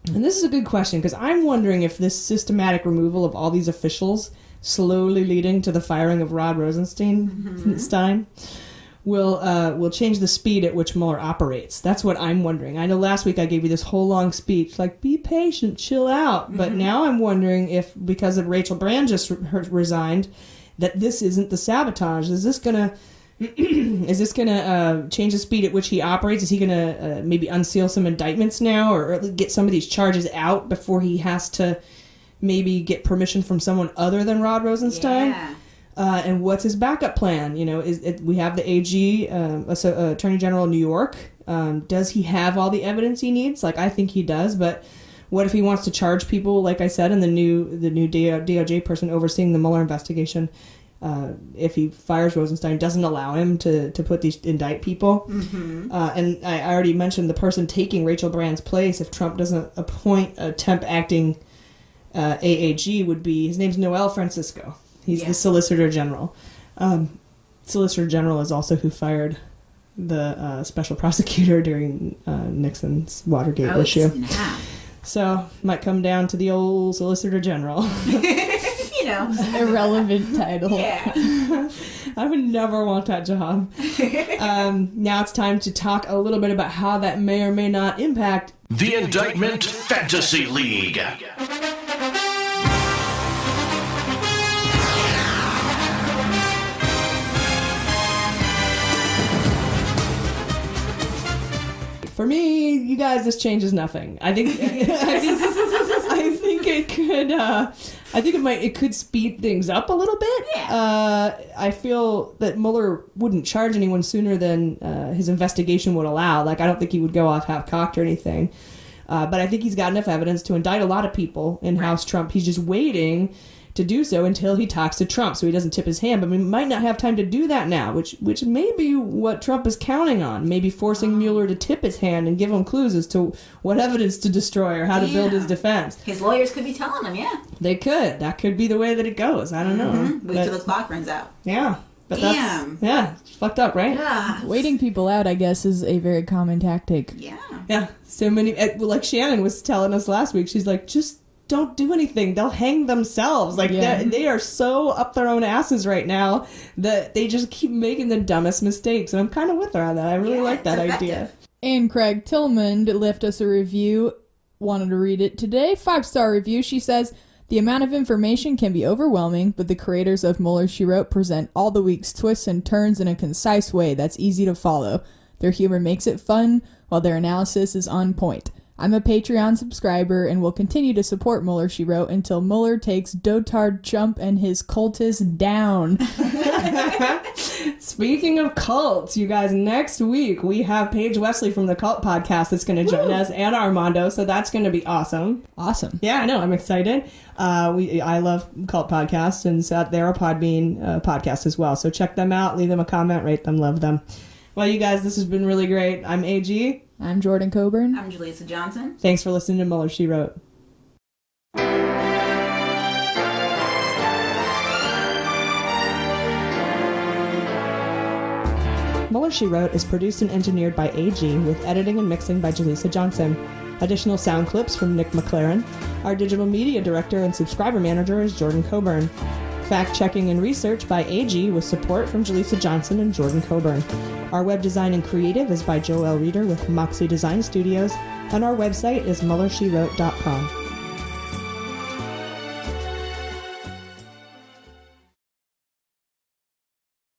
Speaker 1: this is a good question, because I'm wondering if this systematic removal of all these officials, slowly leading to the firing of Rod Rosenstein, will change the speed at which Mueller operates. That's what I'm wondering. I know last week I gave you this whole long speech, like, be patient, chill out. But now I'm wondering if, because of Rachel Brand just resigned, that this isn't the sabotage. Is this gonna change the speed at which he operates? Is he gonna maybe unseal some indictments now, or get some of these charges out before he has to maybe get permission from someone other than Rod Rosenstein?
Speaker 8: Yeah.
Speaker 1: And what's his backup plan? You know, we have the AG, Attorney General of New York. Does he have all the evidence he needs? Like, I think he does, but what if he wants to charge people, like I said, and the new DOJ person overseeing the Mueller investigation, if he fires Rosenstein, doesn't allow him to indict people? And I already mentioned the person taking Rachel Brand's place, if Trump doesn't appoint a temp acting AAG, would be, his name's Noel Francisco. He's the Solicitor General. Solicitor General is also who fired the special prosecutor during Nixon's Watergate issue.
Speaker 8: Snap.
Speaker 1: So, might come down to the old Solicitor General.
Speaker 8: You know.
Speaker 9: Irrelevant title.
Speaker 8: Yeah.
Speaker 1: I would never want that job. Now it's time to talk a little bit about how that may or may not impact
Speaker 11: the Indictment Fantasy League.
Speaker 1: For me, you guys, this changes nothing. I think think it could. I think it could speed things up a little bit.
Speaker 8: Yeah.
Speaker 1: I feel that Mueller wouldn't charge anyone sooner than his investigation would allow. Like, I don't think he would go off half-cocked or anything. But I think he's got enough evidence to indict a lot of people in House Trump. He's just waiting to do so until he talks to Trump, so he doesn't tip his hand. But we might not have time to do that now, which may be what Trump is counting on. Maybe forcing Mueller to tip his hand and give him clues as to what evidence to destroy or how to build his defense.
Speaker 8: His lawyers could be telling him,
Speaker 1: They could. That could be the way that it goes. I don't know.
Speaker 8: Wait till the clock runs out.
Speaker 1: Yeah. But
Speaker 8: Damn.
Speaker 1: It's fucked up, right?
Speaker 8: Yeah.
Speaker 9: Waiting people out, I guess, is a very common tactic.
Speaker 8: Yeah.
Speaker 1: Yeah. So many, like Shannon was telling us last week, she's like, just don't do anything. They'll hang themselves. Like, they are so up their own asses right now that they just keep making the dumbest mistakes. And I'm kind of with her on that. I really like that idea.
Speaker 9: And Craig Tillman left us a review. Wanted to read it today. 5-star review. She says, the amount of information can be overwhelming, but the creators of Mueller, She Wrote present all the week's twists and turns in a concise way that's easy to follow. Their humor makes it fun, while their analysis is on point. I'm a Patreon subscriber and will continue to support Mueller, She Wrote until Mueller takes Dotard Chump and his cultists down.
Speaker 1: Speaking of cults, you guys, next week we have Paige Wesley from the Cult Podcast that's going to join us, and Armando, so that's going to be awesome.
Speaker 9: Awesome.
Speaker 1: Yeah, I know. I'm excited. I love Cult Podcasts, and so they're a Podbean podcast as well. So check them out, leave them a comment, rate them, love them. Well, you guys, this has been really great. I'm AG.
Speaker 9: I'm Jordan Coburn.
Speaker 8: I'm Jaleesa Johnson.
Speaker 1: Thanks for listening to Mueller, She Wrote. Mueller, She Wrote is produced and engineered by AG with editing and mixing by Jaleesa Johnson. Additional sound clips from Nick McLaren. Our digital media director and subscriber manager is Jordan Coburn. Fact-checking and research by AG with support from Jaleesa Johnson and Jordan Coburn. Our web design and creative is by Joel Reeder with Moxie Design Studios, and our website is MuellerSheWrote.com.